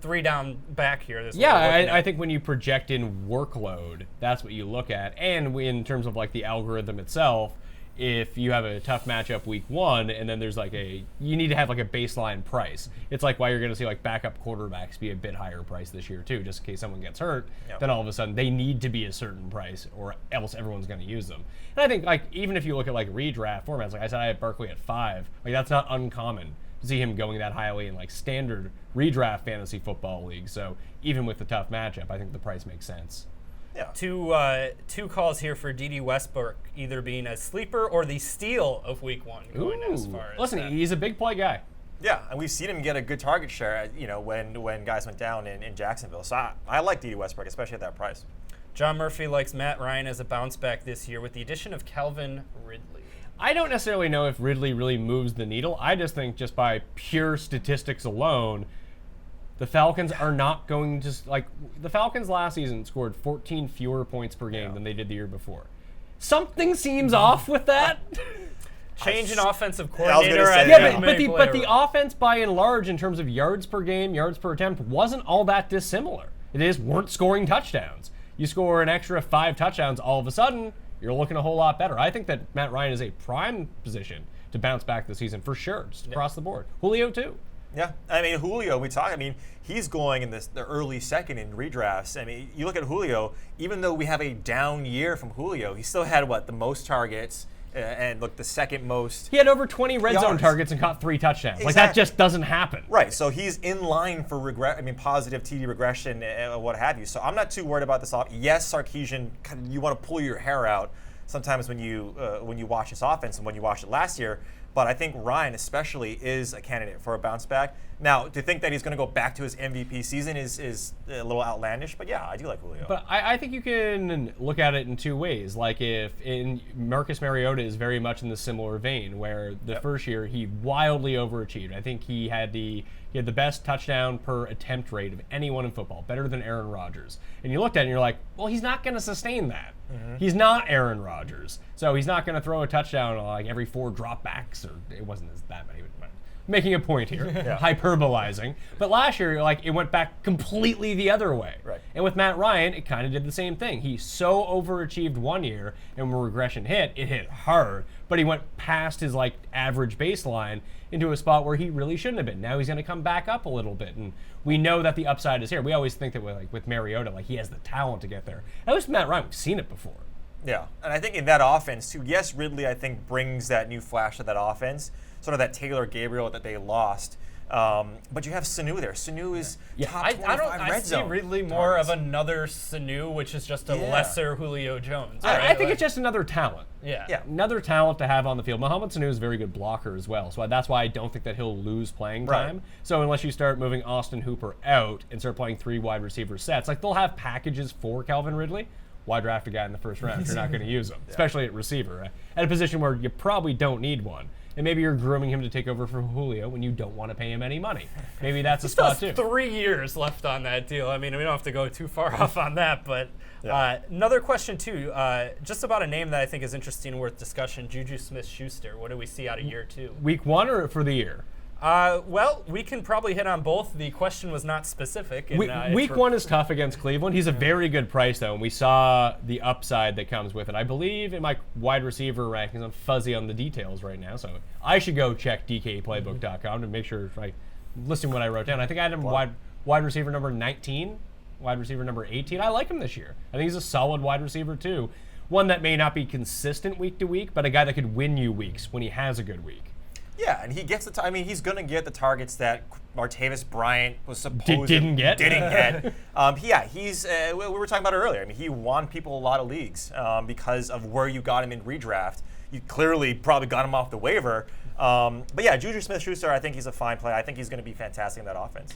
3 down back here. I think when you project in workload, that's what you look at. And in terms of like the algorithm itself, if you have a tough matchup week 1 and then there's like you need to have like a baseline price. It's like why you're going to see like backup quarterbacks be a bit higher price this year too, just in case someone gets hurt. Then all of a sudden they need to be a certain price or else everyone's going to use them. And I think like even if you look at like redraft formats, like I said, I had Barkley at 5. Like that's not uncommon to see him going that highly in like standard redraft fantasy football leagues. So even with the tough matchup, I think the price makes sense. Yeah. Two calls here for D.D. Westbrook, either being a sleeper or the steal of week 1. Going as far as listen, he's a big play guy. Yeah, and we've seen him get a good target share, when guys went down in Jacksonville. So I like D.D. Westbrook, especially at that price. John Murphy likes Matt Ryan as a bounce back this year with the addition of Calvin Ridley. I don't necessarily know if Ridley really moves the needle. I just think just by pure statistics alone, the Falcons are not going to, like, the Falcons last season scored 14 fewer points per game than they did the year before. Something seems off with that. Change in offensive coordinator. But the offense by and large in terms of yards per game, yards per attempt wasn't all that dissimilar. Weren't scoring touchdowns. You score an extra 5 touchdowns, all of a sudden, you're looking a whole lot better. I think that Matt Ryan is a prime position to bounce back this season for sure, just across the board. Julio too. Yeah, I mean, Julio, he's going in the early second in redrafts. I mean, you look at Julio, even though we have a down year from Julio, he still had, the most targets and, the second most. He had over 20 red zone targets and caught 3 touchdowns. Exactly. Like, that just doesn't happen. Right, so he's in line for positive TD regression and what have you. So I'm not too worried about this. Yes, Sarkisian, you want to pull your hair out sometimes when you watch his offense and when you watched it last year. But I think Ryan especially is a candidate for a bounce back. Now, to think that he's going to go back to his MVP season is a little outlandish, but yeah, I do like Julio. But I think you can look at it in 2 ways. Like Marcus Mariota is very much in the similar vein, where the first year he wildly overachieved. I think he had the best touchdown per attempt rate of anyone in football, better than Aaron Rodgers. And you looked at it and you're like, well, he's not going to sustain that. He's not Aaron Rodgers. So he's not going to throw a touchdown on like every 4 dropbacks, or it wasn't that many. Making a point here, hyperbolizing. But last year, it went back completely the other way. Right. And with Matt Ryan, it kind of did the same thing. He so overachieved one year, and when regression hit, it hit hard. But he went past his average baseline into a spot where he really shouldn't have been. Now he's going to come back up a little bit, and we know that the upside is here. We always think that with Mariota, he has the talent to get there. At least Matt Ryan, we've seen it before. Yeah, and I think in that offense too. Yes, Ridley I think brings that new flash to that offense. Sort of that Taylor Gabriel that they lost. But you have Sanu there. Sanu is top 25 red zone. I see Ridley more of another Sanu, which is just a lesser Julio Jones. Right? I think it's just another talent. Yeah. Another talent to have on the field. Mohamed Sanu is a very good blocker as well, so that's why I don't think that he'll lose playing time. Right. So unless you start moving Austin Hooper out and start playing 3 wide receiver sets, they'll have packages for Calvin Ridley. Why draft a guy in the first round if you're not going to use him, especially at receiver, right? At a position where you probably don't need one. And maybe you're grooming him to take over for Julio when you don't want to pay him any money. Maybe that's a spot too. 3 years left on that deal. I mean, we don't have to go too far off on that. But another question too, just about a name that I think is interesting and worth discussion, Juju Smith-Schuster. What do we see out of year 2? Week 1 or for the year? Well, we can probably hit on both. The question was not specific. And, week 1 is tough against Cleveland. He's a very good price, though, and we saw the upside that comes with it. I believe in my wide receiver rankings, I'm fuzzy on the details right now, so I should go check DKPlaybook.com to make sure I listen to what I wrote down. I think I had him wide receiver number 19, wide receiver number 18. I like him this year. I think he's a solid wide receiver, too. One that may not be consistent week to week, but a guy that could win you weeks when he has a good week. Yeah, and he gets he's going to get the targets that Martavis Bryant was supposed didn't get. He's we were talking about it earlier. I mean, he won people a lot of leagues because of where you got him in redraft. You clearly probably got him off the waiver. But yeah, Juju Smith-Schuster, I think he's a fine play. I think he's going to be fantastic in that offense.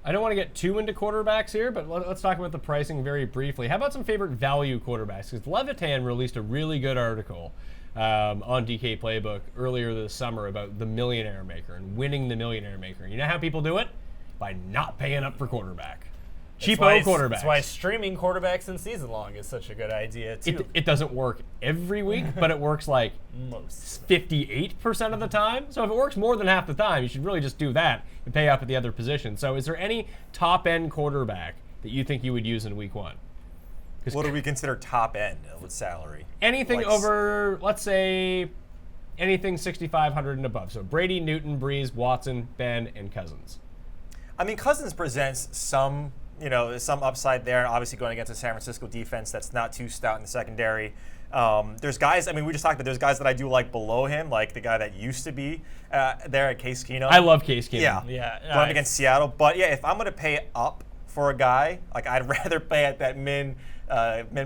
I don't want to get too into quarterbacks here, but let's talk about the pricing very briefly. How about some favorite value quarterbacks? Because Levitan released a really good article on DK Playbook earlier this summer about the Millionaire Maker and winning the Millionaire Maker. You know how people do it? By not paying up for quarterback. Cheapo quarterbacks. That's why streaming quarterbacks in season long is such a good idea, too. It doesn't work every week, but it works like Most. 58% of the time. So if it works more than half the time, you should really just do that and pay up at the other position. So is there any top-end quarterback that you think you would use in week 1? What do we consider top end with salary? Anything Like over, let's say, anything 6,500 and above. So Brady, Newton, Breeze, Watson, Ben, and Cousins. I mean, Cousins presents some upside there, and obviously going against a San Francisco defense that's not too stout in the secondary. There's guys, I mean, we just talked about there's guys that I do like below him, like the guy that used to be there at Case Keenum. I love Case Keenum. Yeah. Going against Seattle. But yeah, if I'm going to pay up for a guy, like I'd rather pay at that min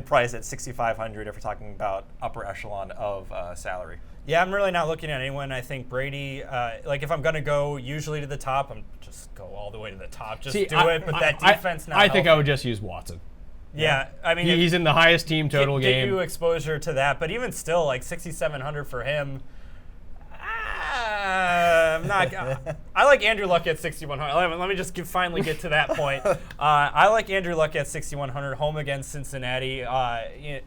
price at 6,500 if we're talking about upper echelon of salary. Yeah, I'm really not looking at anyone. I think Brady, like if I'm going to go usually to the top, I'm just go all the way to the top. Just do it, but that defense now. I think I would just use Watson. Yeah, I mean. He's in the highest team total game. Get you exposure to that, but even still, like 6,700 for him. I'm not. I like Andrew Luck at 6,100. Let me just finally get to that point. I like Andrew Luck at 6,100, home against Cincinnati.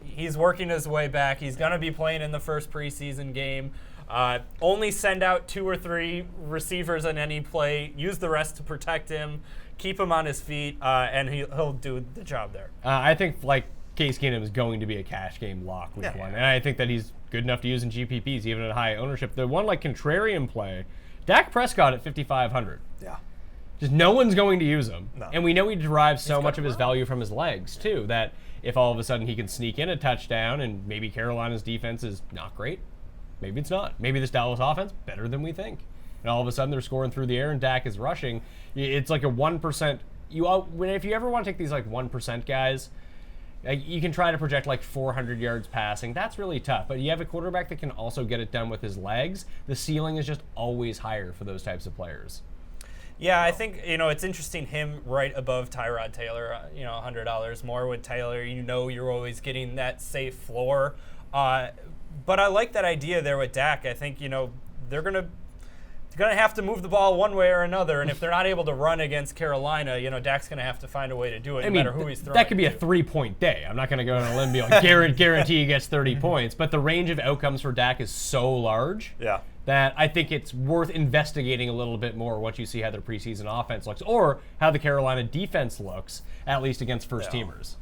He's working his way back. He's going to be playing in the first preseason game. Only send out 2 or 3 receivers in any play. Use the rest to protect him. Keep him on his feet, and he'll do the job there. I think like Case Keenum is going to be a cash game lock week 1, and I think that he's good enough to use in GPPs, even at high ownership. The one like contrarian play, Dak Prescott at 5,500. Yeah. Just no one's going to use him. No. And we know he derives so much of his value from his legs, too, that if all of a sudden he can sneak in a touchdown and maybe Carolina's defense is not great, maybe it's not. Maybe this Dallas offense, better than we think. And all of a sudden they're scoring through the air and Dak is rushing. It's like a 1%. If you ever want to take these like 1% guys, you can try to project like 400 yards passing. That's really tough. But you have a quarterback that can also get it done with his legs. The ceiling is just always higher for those types of players. Yeah, I think, it's interesting him right above Tyrod Taylor, $100 more with Taylor. You're always getting that safe floor. But I like that idea there with Dak. I think, they're going to have to move the ball one way or another, and if they're not able to run against Carolina, Dak's going to have to find a way to do it, no matter who he's throwing. That could be a 3-point day. I'm not going to go on a limb and be like, guarantee he gets 30 points, but the range of outcomes for Dak is so large that I think it's worth investigating a little bit more once you see how their preseason offense looks, or how the Carolina defense looks, at least against first-teamers.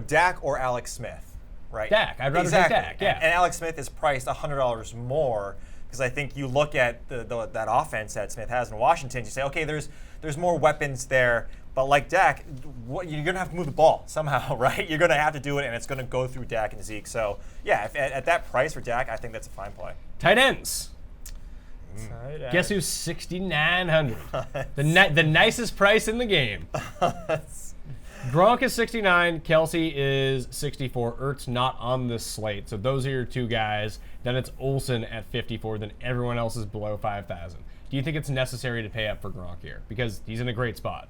Dak or Alex Smith, right? Dak. I'd rather take Dak, yeah. And Alex Smith is priced $100 more. Because I think you look at that offense that Smith has in Washington, you say, okay, there's more weapons there. But like Dak, you're going to have to move the ball somehow, right? You're going to have to do it, and it's going to go through Dak and Zeke. So, yeah, at that price for Dak, I think that's a fine play. Tight ends. Guess who's 6,900? The nicest price in the game. Gronk is 69, Kelsey is 64. Ertz not on this slate, so those are your 2 guys. Then it's Olsen at 54. Then everyone else is below 5,000. Do you think it's necessary to pay up for Gronk here? Because he's in a great spot.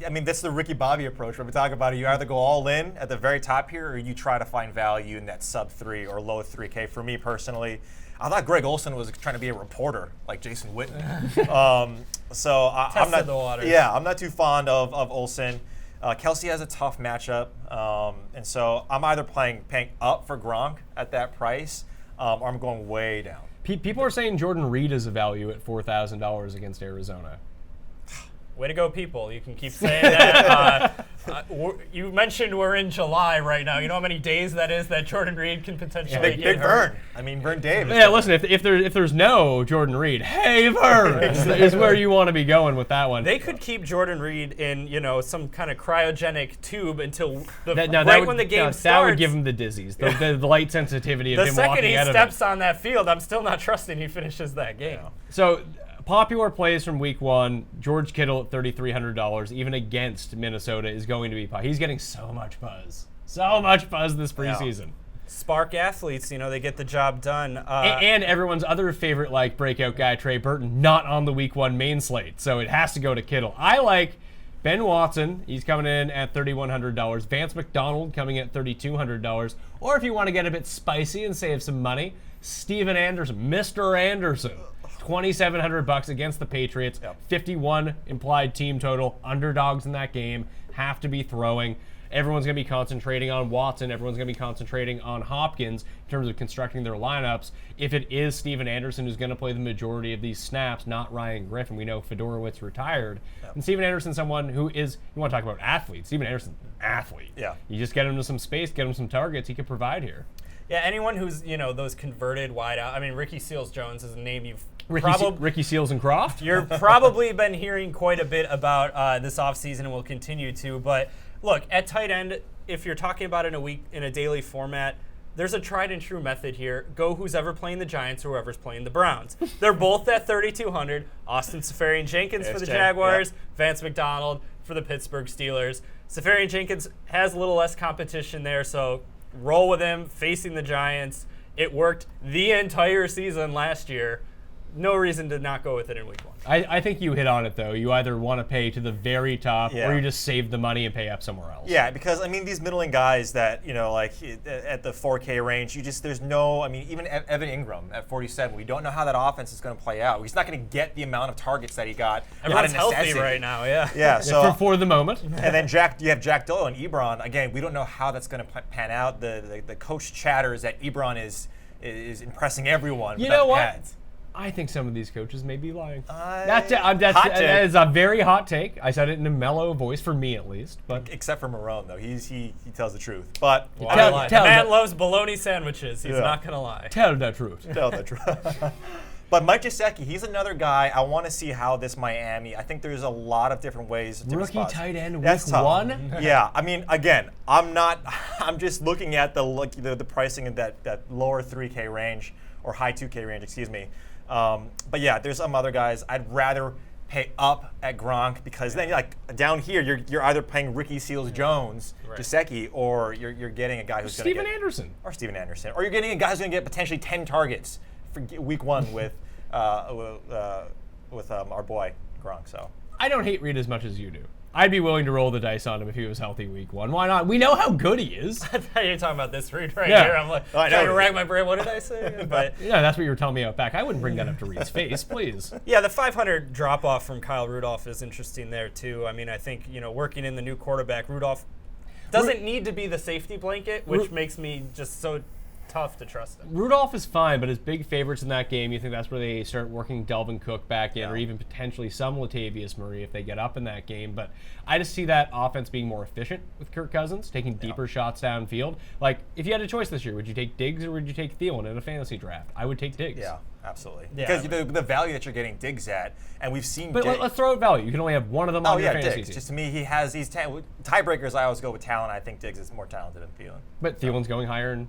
I mean, that's the Ricky Bobby approach. When we talk about it, you either go all in at the very top here, or you try to find value in that sub 3 or low 3K. For me personally, I thought Greg Olsen was trying to be a reporter like Jason Witten. So I'm not. The waters. Yeah, I'm not too fond of Olsen. Kelsey has a tough matchup, and so I'm either paying up for Gronk at that price, or I'm going way down. People are saying Jordan Reed is a value at $4,000 against Arizona. Way to go, people. You can keep saying that. You mentioned we're in July right now. You know how many days that is that Jordan Reed can potentially get Big hurt? Vern. I mean, Vern Davis. Yeah, listen, if there's no Jordan Reed, hey, Vern, is where you want to be going with that one. They could keep Jordan Reed in, some kind of cryogenic tube until when the game starts. That would give him the dizzies, the light sensitivity of him walking out of it. The second he steps on that field, I'm still not trusting he finishes that game. So popular plays from week 1, George Kittle at $3,300, even against Minnesota, is going to be he's getting so much buzz. So much buzz this preseason. Spark athletes, they get the job done. And everyone's other favorite breakout guy, Trey Burton, not on the week 1 main slate. So it has to go to Kittle. I like Ben Watson. He's coming in at $3,100. Vance McDonald coming at $3,200. Or if you want to get a bit spicy and save some money, Steven Anderson, Mr. Anderson. $2,700 against the Patriots. 51 implied team total. Underdogs in that game. Have to be throwing. Everyone's going to be concentrating on Watson. Everyone's going to be concentrating on Hopkins in terms of constructing their lineups. If it is Steven Anderson who's going to play the majority of these snaps, not Ryan Griffin, we know Fedorowicz retired. And Steven Anderson, someone who is, you want to talk about athletes, Steven Anderson, athlete. Yeah. You just get him to some space, get him some targets, he could provide here. Yeah, anyone who's, those converted wide out. I mean, Ricky Seals-Jones is a name you've Ricky Seals and Croft? You're probably been hearing quite a bit about this offseason and will continue to. But look, at tight end, if you're talking about in a daily format, there's a tried and true method here. Go who's ever playing the Giants or whoever's playing the Browns. They're both at 3,200. Austin Seferian-Jenkins for the Jaguars, Vance McDonald for the Pittsburgh Steelers. Seferian-Jenkins has a little less competition there, so roll with him facing the Giants. It worked the entire season last year. No reason to not go with it in week 1. I think you hit on it, though. You either want to pay to the very top or you just save the money and pay up somewhere else. Yeah, because, these middling guys that, at the 4K range, there's no, even Evan Ingram at 47, we don't know how that offense is going to play out. He's not going to get the amount of targets that he got. Everyone's healthy right now, yeah. Yeah, so. For the moment. And then you have Jack Doyle and Ebron. Again, we don't know how that's going to pan out. The coach chatters that Ebron is impressing everyone You without know what? pads. I think some of these coaches may be lying. Hot That is a very hot take. I said it in a mellow voice, for me at least. But except for Marone, though, he tells the truth. But the man loves bologna sandwiches. He's not gonna lie. Tell the truth. Tell the truth. But Mike Gesicki, he's another guy. I want to see how this Miami. I think there's a lot of different ways. Rookie tight end That's week tough. 1. Yeah, again, I'm just looking at the pricing in that lower 3K range or high 2K range. Excuse me. But yeah, there's some other guys. I'd rather pay up at Gronk because then down here you're either paying Ricky Seals-Jones, Gesicki, or you're getting a guy who's going to Steven Anderson, or you're getting a guy who's going to get potentially 10 targets for week 1 with our boy Gronk. So I don't hate Reid as much as you do. I'd be willing to roll the dice on him if he was healthy week 1. Why not? We know how good he is. I thought you were talking about this Reid here. I'm trying to rack my brain. What did I say? But that's what you were telling me out back. I wouldn't bring that up to Reid's face, please. Yeah, the 500 drop off from Kyle Rudolph is interesting there too. I think working in the new quarterback, Rudolph doesn't need to be the safety blanket, which makes me just so tough to trust him. Rudolph is fine, but his big favorites in that game, you think that's where they start working Delvin Cook back in, or even potentially some Latavius Murray if they get up in that game. But I just see that offense being more efficient with Kirk Cousins, taking deeper shots downfield. If you had a choice this year, would you take Diggs or would you take Thielen in a fantasy draft? I would take Diggs. Yeah, absolutely. Because the value that you're getting Diggs at, and we've seen. But let's throw out value. You can only have one of them on your fantasy Diggs. team. Just to me, he has these tiebreakers. I always go with talent. I think Diggs is more talented than Thielen. But Thielen's going higher in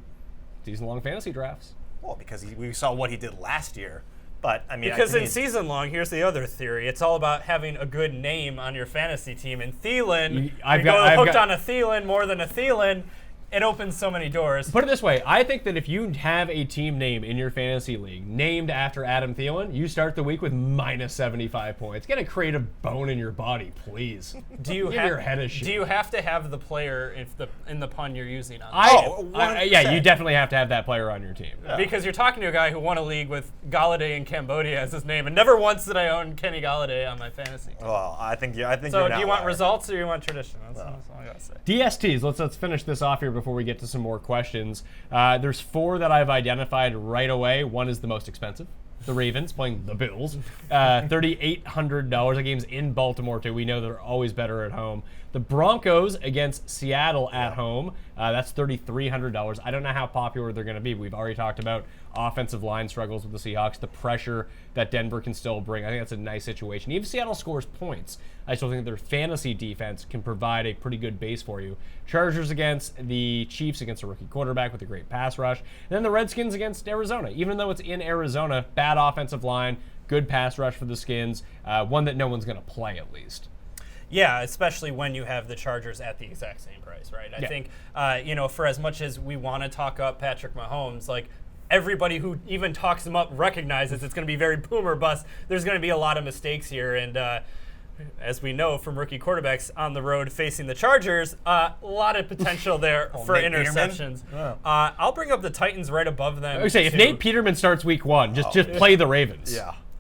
season-long fantasy drafts. Well, because we saw what he did last year. But because in season-long, here's the other theory: it's all about having a good name on your fantasy team. And Thielen, I've hooked on a Thielen more than a Thielen. It opens so many doors. Put it this way, I think that if you have a team name in your fantasy league named after Adam Thielen, you start the week with minus 75 points. Get a creative bone in your body, please. Do you Give your head a shake. Do you have to have the player in the pun you're using on? Yeah, you definitely have to have that player on your team. Yeah. Because you're talking to a guy who won a league with Galladay in Cambodia as his name, and never once did I own Kenny Galladay on my fantasy team. Well, I think you're So do you want results or you want tradition? That's all I gotta say. DSTs, let's finish this off here before we get to some more questions. There's 4 that I've identified right away. One is the most expensive. The Ravens playing the Bills. $3,800. That game's in Baltimore, too. We know they're always better at home. The Broncos against Seattle at home. That's $3,300. I don't know how popular they're going to be. We've already talked about offensive line struggles with the Seahawks, the pressure that Denver can still bring. I think that's a nice situation. Even if Seattle scores points, I still think their fantasy defense can provide a pretty good base for you. Chargers against the Chiefs against a rookie quarterback with a great pass rush. And then the Redskins against Arizona. Even though it's in Arizona, bad offensive line, good pass rush for the Skins, one that no one's going to play at least. Yeah, especially when you have the Chargers at the exact same price, right? I think, for as much as we want to talk up Patrick Mahomes, like everybody who even talks him up recognizes it's going to be very boom or bust. There's going to be a lot of mistakes here, and as we know from rookie quarterbacks on the road facing the Chargers, a lot of potential there for interceptions. I'll bring up the Titans right above them. I would say if Nate Peterman starts week 1, just play the Ravens.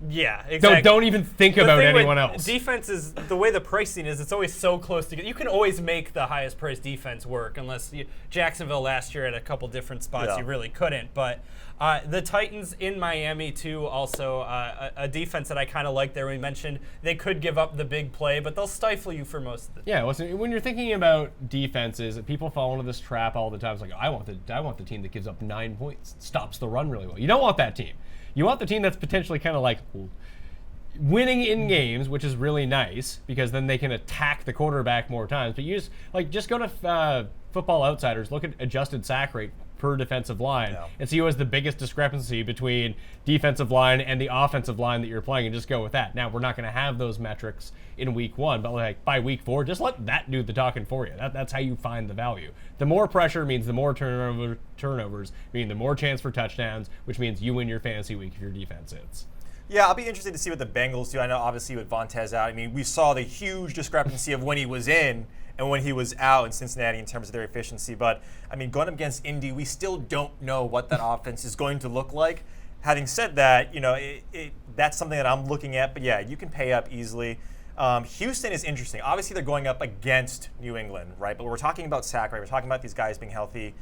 Yeah, exactly. Don't even think about anyone else. Defense is the way the pricing is. It's always so close together. You can always make the highest priced defense work, unless Jacksonville last year at a couple different spots you really couldn't. But the Titans in Miami too, also a defense that I kind of like there. We mentioned they could give up the big play, but they'll stifle you for most of the time. Yeah, listen, when you're thinking about defenses, people fall into this trap all the time. It's like, I want the team that gives up 9 points, stops the run really well. You don't want that team. You want the team that's potentially kind of like winning in games, which is really nice because then they can attack the quarterback more times. But you just go to Football Outsiders, look at adjusted sack rate per defensive line, and see who has the biggest discrepancy between defensive line and the offensive line that you're playing, and just go with that. Now, we're not going to have those metrics in week 1, but like by week 4, just let that do the talking for you. That's how you find the value. The more pressure means the more turnovers, meaning the more chance for touchdowns, which means you win your fantasy week if your defense hits. Yeah, I'll be interested to see what the Bengals do. I know obviously with Vontez out, I mean, we saw the huge discrepancy of when he was in and when he was out in Cincinnati in terms of their efficiency. But, I mean, going up against Indy, we still don't know what that offense is going to look like. Having said that, that's something that I'm looking at. But, yeah, you can pay up easily. Houston is interesting. Obviously, they're going up against New England, right? But we're talking about sack rate. We're talking about these guys being healthy.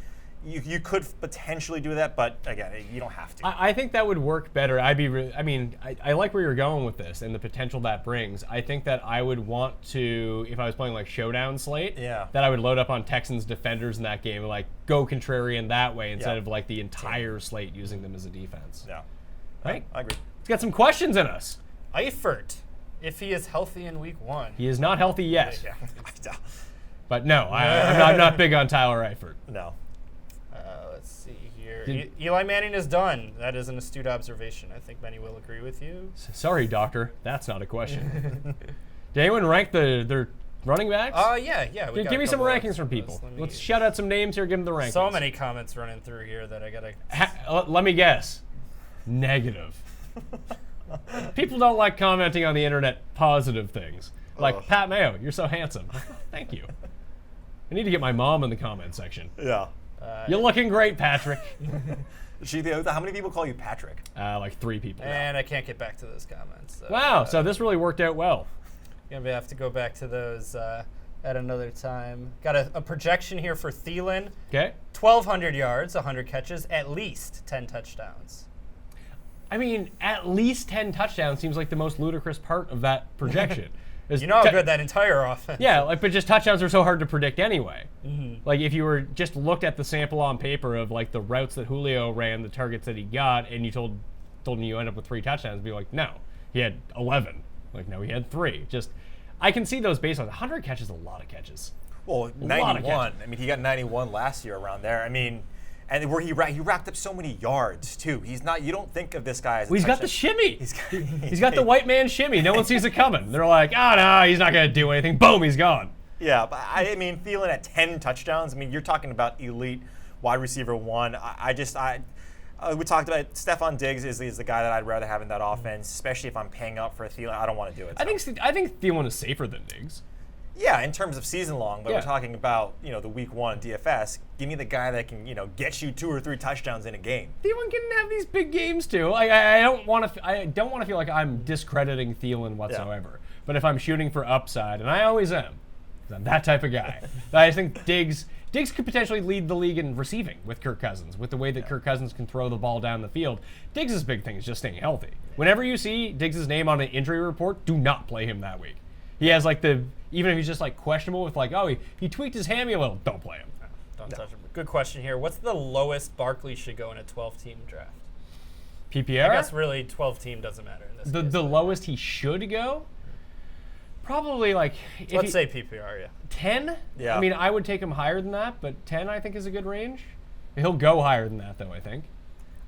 You could potentially do that, but again, you don't have to. I think that would work better. I like where you're going with this and the potential that brings. I think that I would want to, if I was playing like Showdown Slate, that I would load up on Texans defenders in that game and like go contrarian that way instead of like the entire slate using them as a defense. Yeah. Right? I agree. Let's get some questions in us. Eifert, if he is healthy in week 1. He is not healthy yet. Yeah. But no, I'm not big on Tyler Eifert. No. Let's see here. Eli Manning is done. That is an astute observation. I think many will agree with you. Sorry, doctor. That's not a question. Did anyone rank their running backs? Yeah. Give me some rankings from people. Let's shout out some names here. Give them the rankings. So many comments running through here that I gotta. Let me guess. Negative. People don't like commenting on the internet positive things. Like, Pat Mayo, you're so handsome. Thank you. I need to get my mom in the comment section. Yeah. You're looking great, Patrick. How many people call you Patrick? Like 3 people. And I can't get back to those comments. So, wow, so this really worked out well. Gonna have to go back to those at another time. Got a projection here for Thielen. Okay. 1,200 yards, 100 catches, at least 10 touchdowns. I mean, at least 10 touchdowns seems like the most ludicrous part of that projection. You know how good that entire offense. Yeah, but just touchdowns are so hard to predict anyway. Mm-hmm. Like if you were just looked at the sample on paper of like the routes that Julio ran, the targets that he got, and you told him you end up with 3 touchdowns, it'd be like, no, he had 11. Like no, he had 3. Just I can see those based on 100 catches, a lot of catches. Well, 91. I mean, he got 91 last year around there. I mean. And where he racked up so many yards too. He's not. You don't think of this guy as. He's got the shimmy. He's got the white man shimmy. No one sees it coming. They're like, no, he's not gonna do anything. Boom, he's gone. Yeah, but I mean, Thielen at 10 touchdowns. I mean, you're talking about elite wide receiver 1. We talked about Stephon Diggs is the guy that I'd rather have in that offense, especially if I'm paying up for a Thielen. I don't want to do it. So. I think Thielen is safer than Diggs. Yeah, in terms of season long, but we're talking about the week 1 DFS. Give me the guy that can get you 2 or 3 touchdowns in a game. Thielen can have these big games too. I don't want to feel like I'm discrediting Thielen whatsoever. Yeah. But if I'm shooting for upside, and I always am, because I'm that type of guy, I think Diggs could potentially lead the league in receiving with Kirk Cousins, with the way that Kirk Cousins can throw the ball down the field. Diggs' big thing is just staying healthy. Whenever you see Diggs' name on an injury report, do not play him that week. He has even if he's just like questionable with like, he tweaked his hammy a little, don't play him. Don't touch him. Good question here. What's the lowest Barkley should go in a 12-team draft? PPR? I guess really 12-team doesn't matter in this case. The lowest he should go? Probably like... Let's say PPR, yeah. 10? Yeah. I mean, I would take him higher than that, but 10 I think is a good range. He'll go higher than that, though, I think.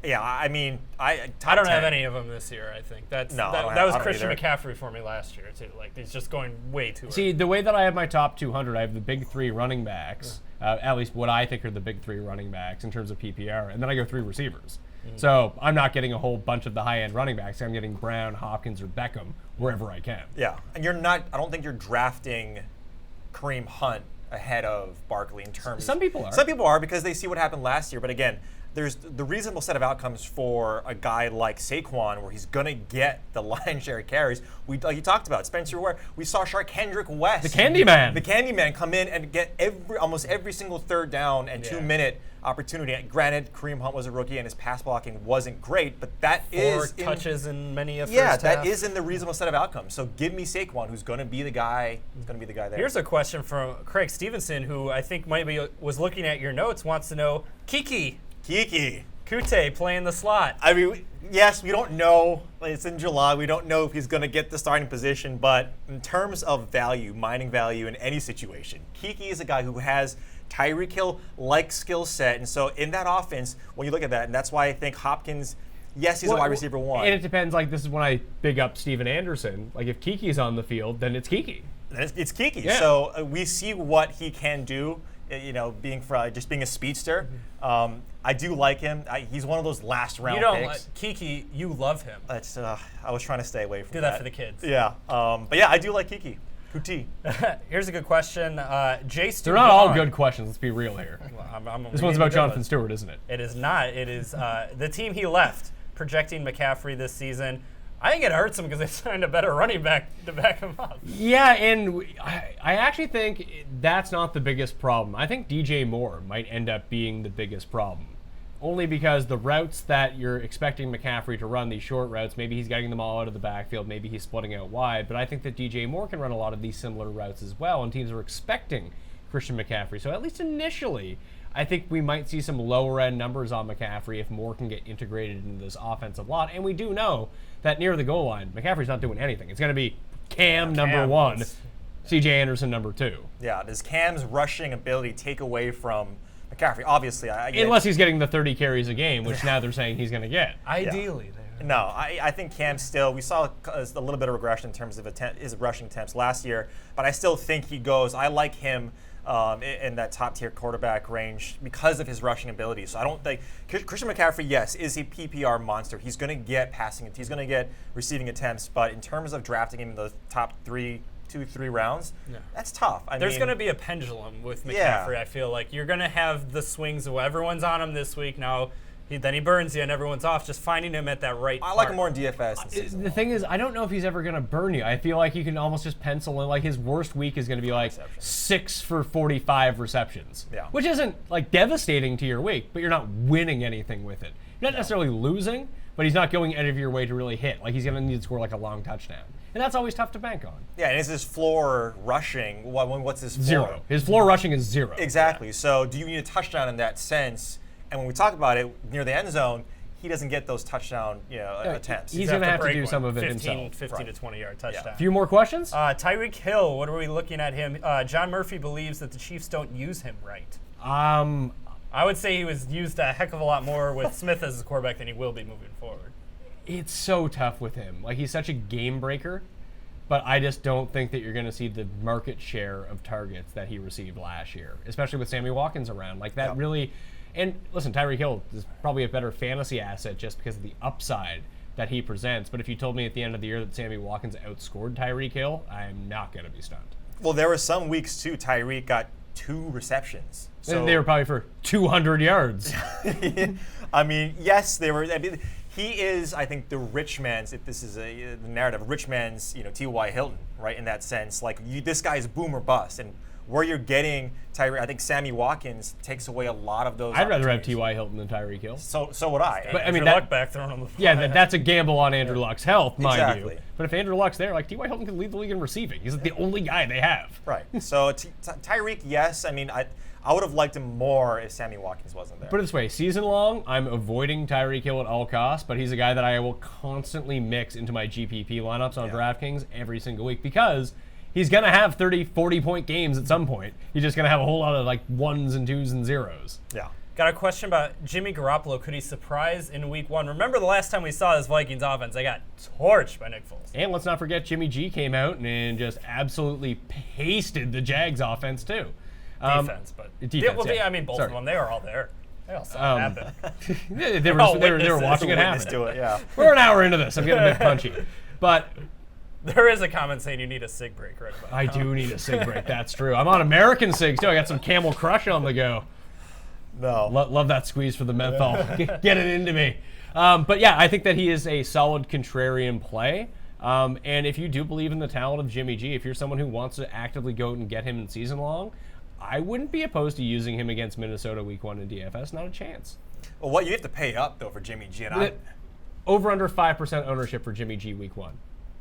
Yeah, I mean, I don't have any of them this year, I think. That was Christian either. McCaffrey for me last year, too. Like, he's just going way too early. See, the way that I have my top 200, I have the big 3 running backs, at least what I think are the big 3 running backs in terms of PPR, and then I go 3 receivers. So I'm not getting a whole bunch of the high-end running backs. I'm getting Brown, Hopkins, or Beckham wherever I can. Yeah, and I don't think you're drafting Kareem Hunt ahead of Barkley in terms. Some people are. Some people are because they see what happened last year. But again, there's the reasonable set of outcomes for a guy like Saquon, where he's gonna get the lion's share of carries. Like you talked about, Spencer Ware. We saw Kendrick West, The Candyman, come in and get almost every single third down and 2-minute opportunity. Granted, Kareem Hunt was a rookie and his pass blocking wasn't great, but that is 4 touches in many a first yeah, half. that is in the reasonable set of outcomes. So give me Saquon, who's going to be the guy. Who's going to be the guy there. Here's a question from Craig Stevenson, who I think was looking at your notes, wants to know Kiki Kute playing the slot. I mean, yes, we don't know. It's in July. We don't know if he's going to get the starting position. But in terms of value, mining value in any situation, Kiki is a guy who has Tyreek Hill-like skill set. And so in that offense, when you look at that, and that's why I think Hopkins, yes, he's a wide receiver 1. And it depends. Like, this is when I big up Steven Anderson. Like, if Kiki's on the field, then it's Kiki. It's Kiki. Yeah. So we see what he can do, being a speedster. I do like him. He's one of those last round You don't picks. like Kiki, you love him. I was trying to stay away from Do that for the kids. Yeah. But yeah, I do like Kiki. Kuti. Here's a good question. Jay Stu. They're not all good questions. Let's be real here. Well, This one's about Jonathan Stewart, isn't it? It is not. It is the team he left, projecting McCaffrey this season. I think it hurts him because they signed a better running back to back him up. Yeah, and I actually think that's not the biggest problem. I think DJ Moore might end up being the biggest problem. Only because the routes that you're expecting McCaffrey to run, these short routes, maybe he's getting them all out of the backfield, maybe he's splitting out wide, but I think that DJ Moore can run a lot of these similar routes as well, and teams are expecting Christian McCaffrey. So at least initially, I think we might see some lower-end numbers on McCaffrey if Moore can get integrated into this offensive lot. And we do know that near the goal line, McCaffrey's not doing anything. It's going to be Cam number 1, CJ Anderson number 2. Yeah, does Cam's rushing ability take away from McCaffrey? Obviously, unless he's getting the 30 carries a game, which now they're saying he's going to get. Ideally. No, I think Cam still, we saw a little bit of regression in terms of his rushing attempts last year, but I still think he goes, I like him in that top-tier quarterback range because of his rushing ability. So I don't think Christian McCaffrey, yes, is a PPR monster. He's going to get passing, he's going to get receiving attempts, but in terms of drafting him in the top 2-3 rounds, that's tough. There's going to be a pendulum with McCaffrey. I feel like you're going to have the swings of everyone's on him this week. Now, then he burns you and everyone's off. Just finding him at that right I like him more in DFS. The thing is, I don't know if he's ever going to burn you. I feel like you can almost just pencil in, like, his worst week is going to be like 6 for 45 receptions, which isn't like devastating to your week, but you're not winning anything with it. You're not necessarily losing, but he's not going out of your way to really hit. Like, he's going to need to score like a long touchdown. And that's always tough to bank on. Yeah, and is his floor rushing? What's his floor? 0. His floor rushing is 0. Exactly. So do you need a touchdown in that sense? And when we talk about it, near the end zone, he doesn't get those touchdown attempts. He's going to have to do some of it himself. 15 to 20-yard touchdown. A few more questions? Tyreek Hill, what are we looking at him? John Murphy believes that the Chiefs don't use him right. I would say he was used a heck of a lot more with Smith as the quarterback than he will be moving forward. It's so tough with him. Like, he's such a game breaker, but I just don't think that you're going to see the market share of targets that he received last year, especially with Sammy Watkins around. Like, that really... And listen, Tyreek Hill is probably a better fantasy asset just because of the upside that he presents. But if you told me at the end of the year that Sammy Watkins outscored Tyreek Hill, I'm not going to be stunned. Well, there were some weeks, too, Tyreek got 2 receptions. So they were probably for 200 yards. I mean, yes, they were. I mean, he is, I think, the rich man's, if this is the narrative, rich man's, T.Y. Hilton, right, in that sense. Like, this guy is boom or bust. And where you're getting Tyreek. I think Sammy Watkins takes away a lot of those. I'd rather have opportunities. T.Y. Hilton than Tyreek Hill. So would I. But I mean, Andrew Luck back throwing on the floor. Yeah, that's a gamble on Andrew Luck's health, mind Exactly. you. But if Andrew Luck's there, like T.Y. Hilton can lead the league in receiving. He's the only guy they have. Right. So Tyreek, yes. I mean, I would have liked him more if Sammy Watkins wasn't there. Put it this way, season long, I'm avoiding Tyreek Hill at all costs, but he's a guy that I will constantly mix into my GPP lineups on DraftKings every single week because he's going to have 30, 40-point games at some point. He's just going to have a whole lot of like ones and twos and zeros. Yeah. Got a question about Jimmy Garoppolo. Could he surprise in week 1? Remember the last time we saw this Vikings offense, they got torched by Nick Foles. And let's not forget Jimmy G came out and just absolutely pasted the Jags offense too. Defense, but I mean, both of them, they were all there. They all saw it happen. they were watching it happen. Do it, yeah. We're an hour into this. I'm getting a bit punchy. But there is a comment saying you need a cig break right about I do need a cig break. That's true. I'm on American cigs too. I got some Camel Crush on the go. No. Love that squeeze for the menthol. Get it into me. But yeah, I think that he is a solid contrarian play. And if you do believe in the talent of Jimmy G, if you're someone who wants to actively go out and get him in season long, I wouldn't be opposed to using him against Minnesota week 1 in DFS. Not a chance. Well, what you have to pay up though for Jimmy G, and over under 5% ownership for Jimmy G week 1.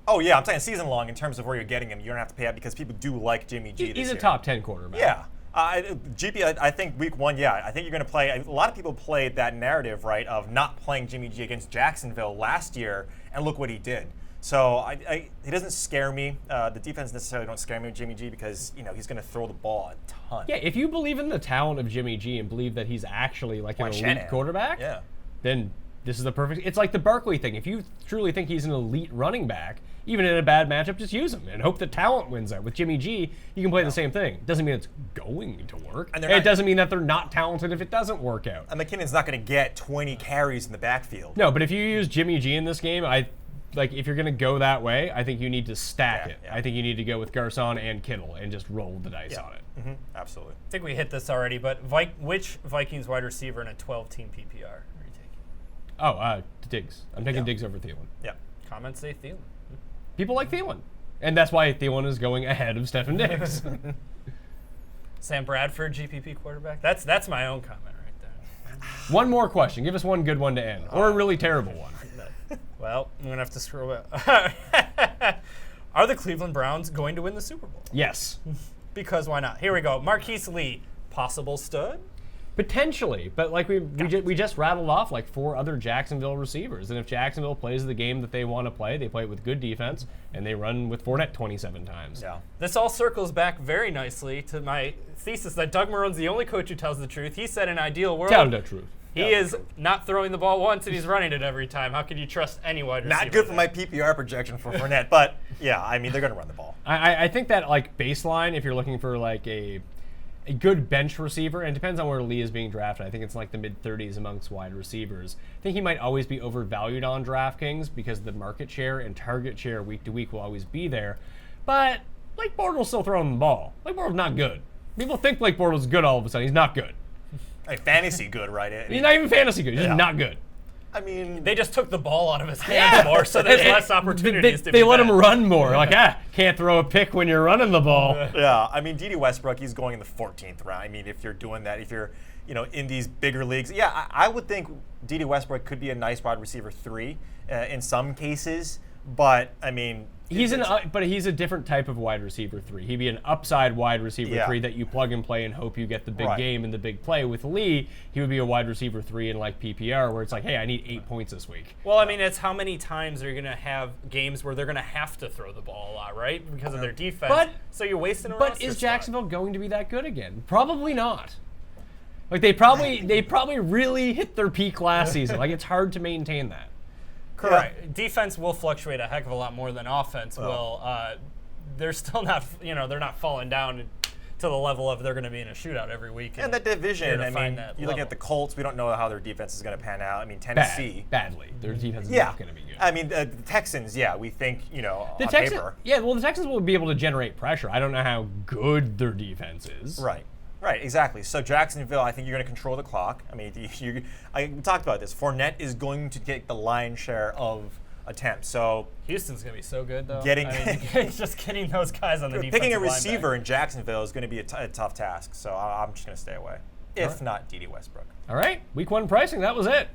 Oh yeah, I'm saying season long in terms of where you're getting him. You don't have to pay up because people do like Jimmy G. He's this a year. top 10 quarterback. Yeah. GP, I think week 1, yeah. I think you're going to play. A lot of people played that narrative, right, of not playing Jimmy G against Jacksonville last year, and look what he did. So he doesn't scare me. The defense necessarily don't scare me with Jimmy G because he's going to throw the ball a ton. Yeah, if you believe in the talent of Jimmy G and believe that he's actually like an elite quarterback, then this is the perfect. It's like the Barkley thing. If you truly think he's an elite running back, even in a bad matchup, just use him and hope the talent wins out. With Jimmy G, you can play the same thing. Doesn't mean it's going to work. And it doesn't mean that they're not talented if it doesn't work out. And McKinnon's not going to get 20 carries in the backfield. No, but if you use Jimmy G in this game, if you're going to go that way, I think you need to stack it. Yeah. I think you need to go with Garcon and Kittle and just roll the dice on it. Mm-hmm. Absolutely. I think we hit this already, but which Vikings wide receiver in a 12-team PPR are you taking? Oh, Diggs. I'm taking Diggs over Thielen. Yeah. Comments say Thielen. People like Thielen. And that's why Thielen is going ahead of Stefan Diggs. Sam Bradford, GPP quarterback? That's my own comment right there. One more question. Give us one good one to end, or a really terrible one. Well, I'm going to have to scroll back. Are the Cleveland Browns going to win the Super Bowl? Yes. Because why not? Here we go. Marquise Lee, possible stud? Potentially, but like we just rattled off like 4 other Jacksonville receivers, and if Jacksonville plays the game that they want to play, they play it with good defense, and they run with Fournette 27 times. Yeah. This all circles back very nicely to my thesis that Doug Marrone's the only coach who tells the truth. He said in an ideal world, tell the truth. He is not throwing the ball once and he's running it every time. How can you trust any wide receiver? Not good for my PPR projection for Fournette, but yeah, I mean they're going to run the ball. I think that like baseline, if you're looking for like a good bench receiver, and it depends on where Lee is being drafted. I think it's like the mid-30s amongst wide receivers. I think he might always be overvalued on DraftKings because the market share and target share week to week will always be there. But Blake Bortles still throwing the ball. Blake Bortles not good. People think Blake Bortles is good all of a sudden. He's not good. Like fantasy good, right? He's not even fantasy good. He's just not good. I mean, they just took the ball out of his hands more, so there's less opportunities to be They let bad. him run more. Like, can't throw a pick when you're running the ball. Yeah, I mean, D.D. Westbrook, he's going in the 14th round. I mean, if you're doing that, if you're, in these bigger leagues, I would think D.D. Westbrook could be a nice wide receiver 3 in some cases. But I mean, he's a different type of wide receiver 3. He'd be an upside wide receiver 3 that you plug and play and hope you get the big game and the big play. With Lee, he would be a wide receiver 3 in like PPR, where it's like, hey, I need 8 points this week. Well, I mean, it's how many times are you going to have games where they're going to have to throw the ball a lot, right? Because of their defense. So you're wasting a roster But is spot. Jacksonville going to be that good again? Probably not. Like they probably really hit their peak last season. Like it's hard to maintain that. Correct. Yeah. Defense will fluctuate a heck of a lot more than offense will. They're still not, they're not falling down to the level of they're going to be in a shootout every week. And that division, I mean, you look at the Colts, we don't know how their defense is going to pan out. I mean, Tennessee. Badly. Their defense is not going to be good. I mean, the Texans, we think, on paper. Yeah, well, the Texans will be able to generate pressure. I don't know how good their defense is. Right, exactly. So Jacksonville, I think you're going to control the clock. I mean, we talked about this. Fournette is going to take the lion's share of attempt. So Houston's going to be so good, though. Just getting those guys on the defensive picking a line receiver back. in Jacksonville is going to be a tough task. So I'm just going to stay away, if not D.D. Westbrook. All right, week 1 pricing, that was it.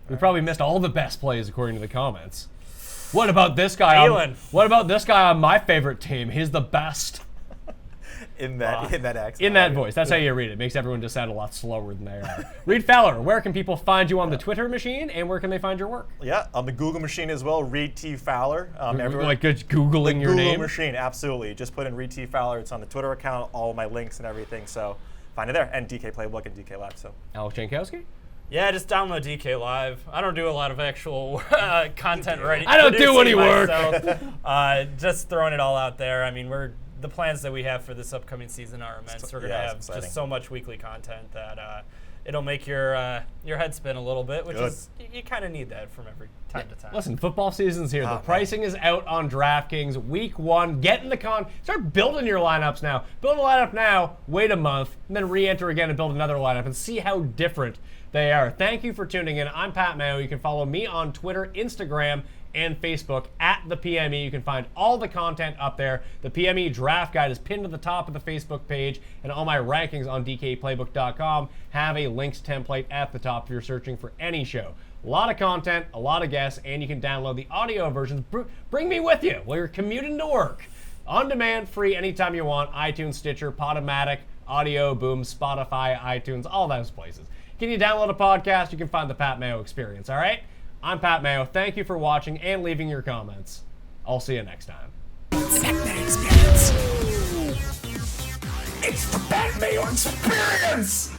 We probably missed all the best plays according to the comments. What about this guy? What about this guy on my favorite team? He's the best. In that accent. In that voice. That's how you read it. Makes everyone just sound a lot slower than they are. Reid Fowler, where can people find you on the Twitter machine, and where can they find your work? Yeah, on the Google machine as well, Reid T. Fowler. Everywhere. Like just Googling your name? Google machine, absolutely. Just put in Reid T. Fowler. It's on the Twitter account, all my links and everything. So find it there. And DK Playbook and DK Lab. So. Alex Jankowski? Yeah, just download DK Live. I don't do a lot of actual content writing. I don't do any work. Just throwing it all out there. I mean, the plans that we have for this upcoming season are immense. We're going to have just so much weekly content that it'll make your head spin a little bit, which is you kind of need that from every time to time. Listen, football season's here. The pricing is out on DraftKings. Week 1, get in the start building your lineups now. Build a lineup now, wait a month, and then re-enter again and build another lineup and see how different they are. Thank you for tuning in. I'm Pat Mayo. You can follow me on Twitter, Instagram, and Facebook at the PME. You can find all the content up there. The PME draft guide is pinned to the top of the Facebook page, and all my rankings on DKPlaybook.com have a links template at the top if you're searching for any show. A lot of content, a lot of guests, and you can download the audio versions. Bring me with you while you're commuting to work. On demand, free, anytime you want. iTunes, Stitcher, Podomatic, Audio Boom, Spotify, iTunes, all those places. Can you download a podcast? You can find the Pat Mayo Experience, all right? I'm Pat Mayo. Thank you for watching and leaving your comments. I'll see you next time. Pat Mayo Experience. It's the Pat Mayo Experience.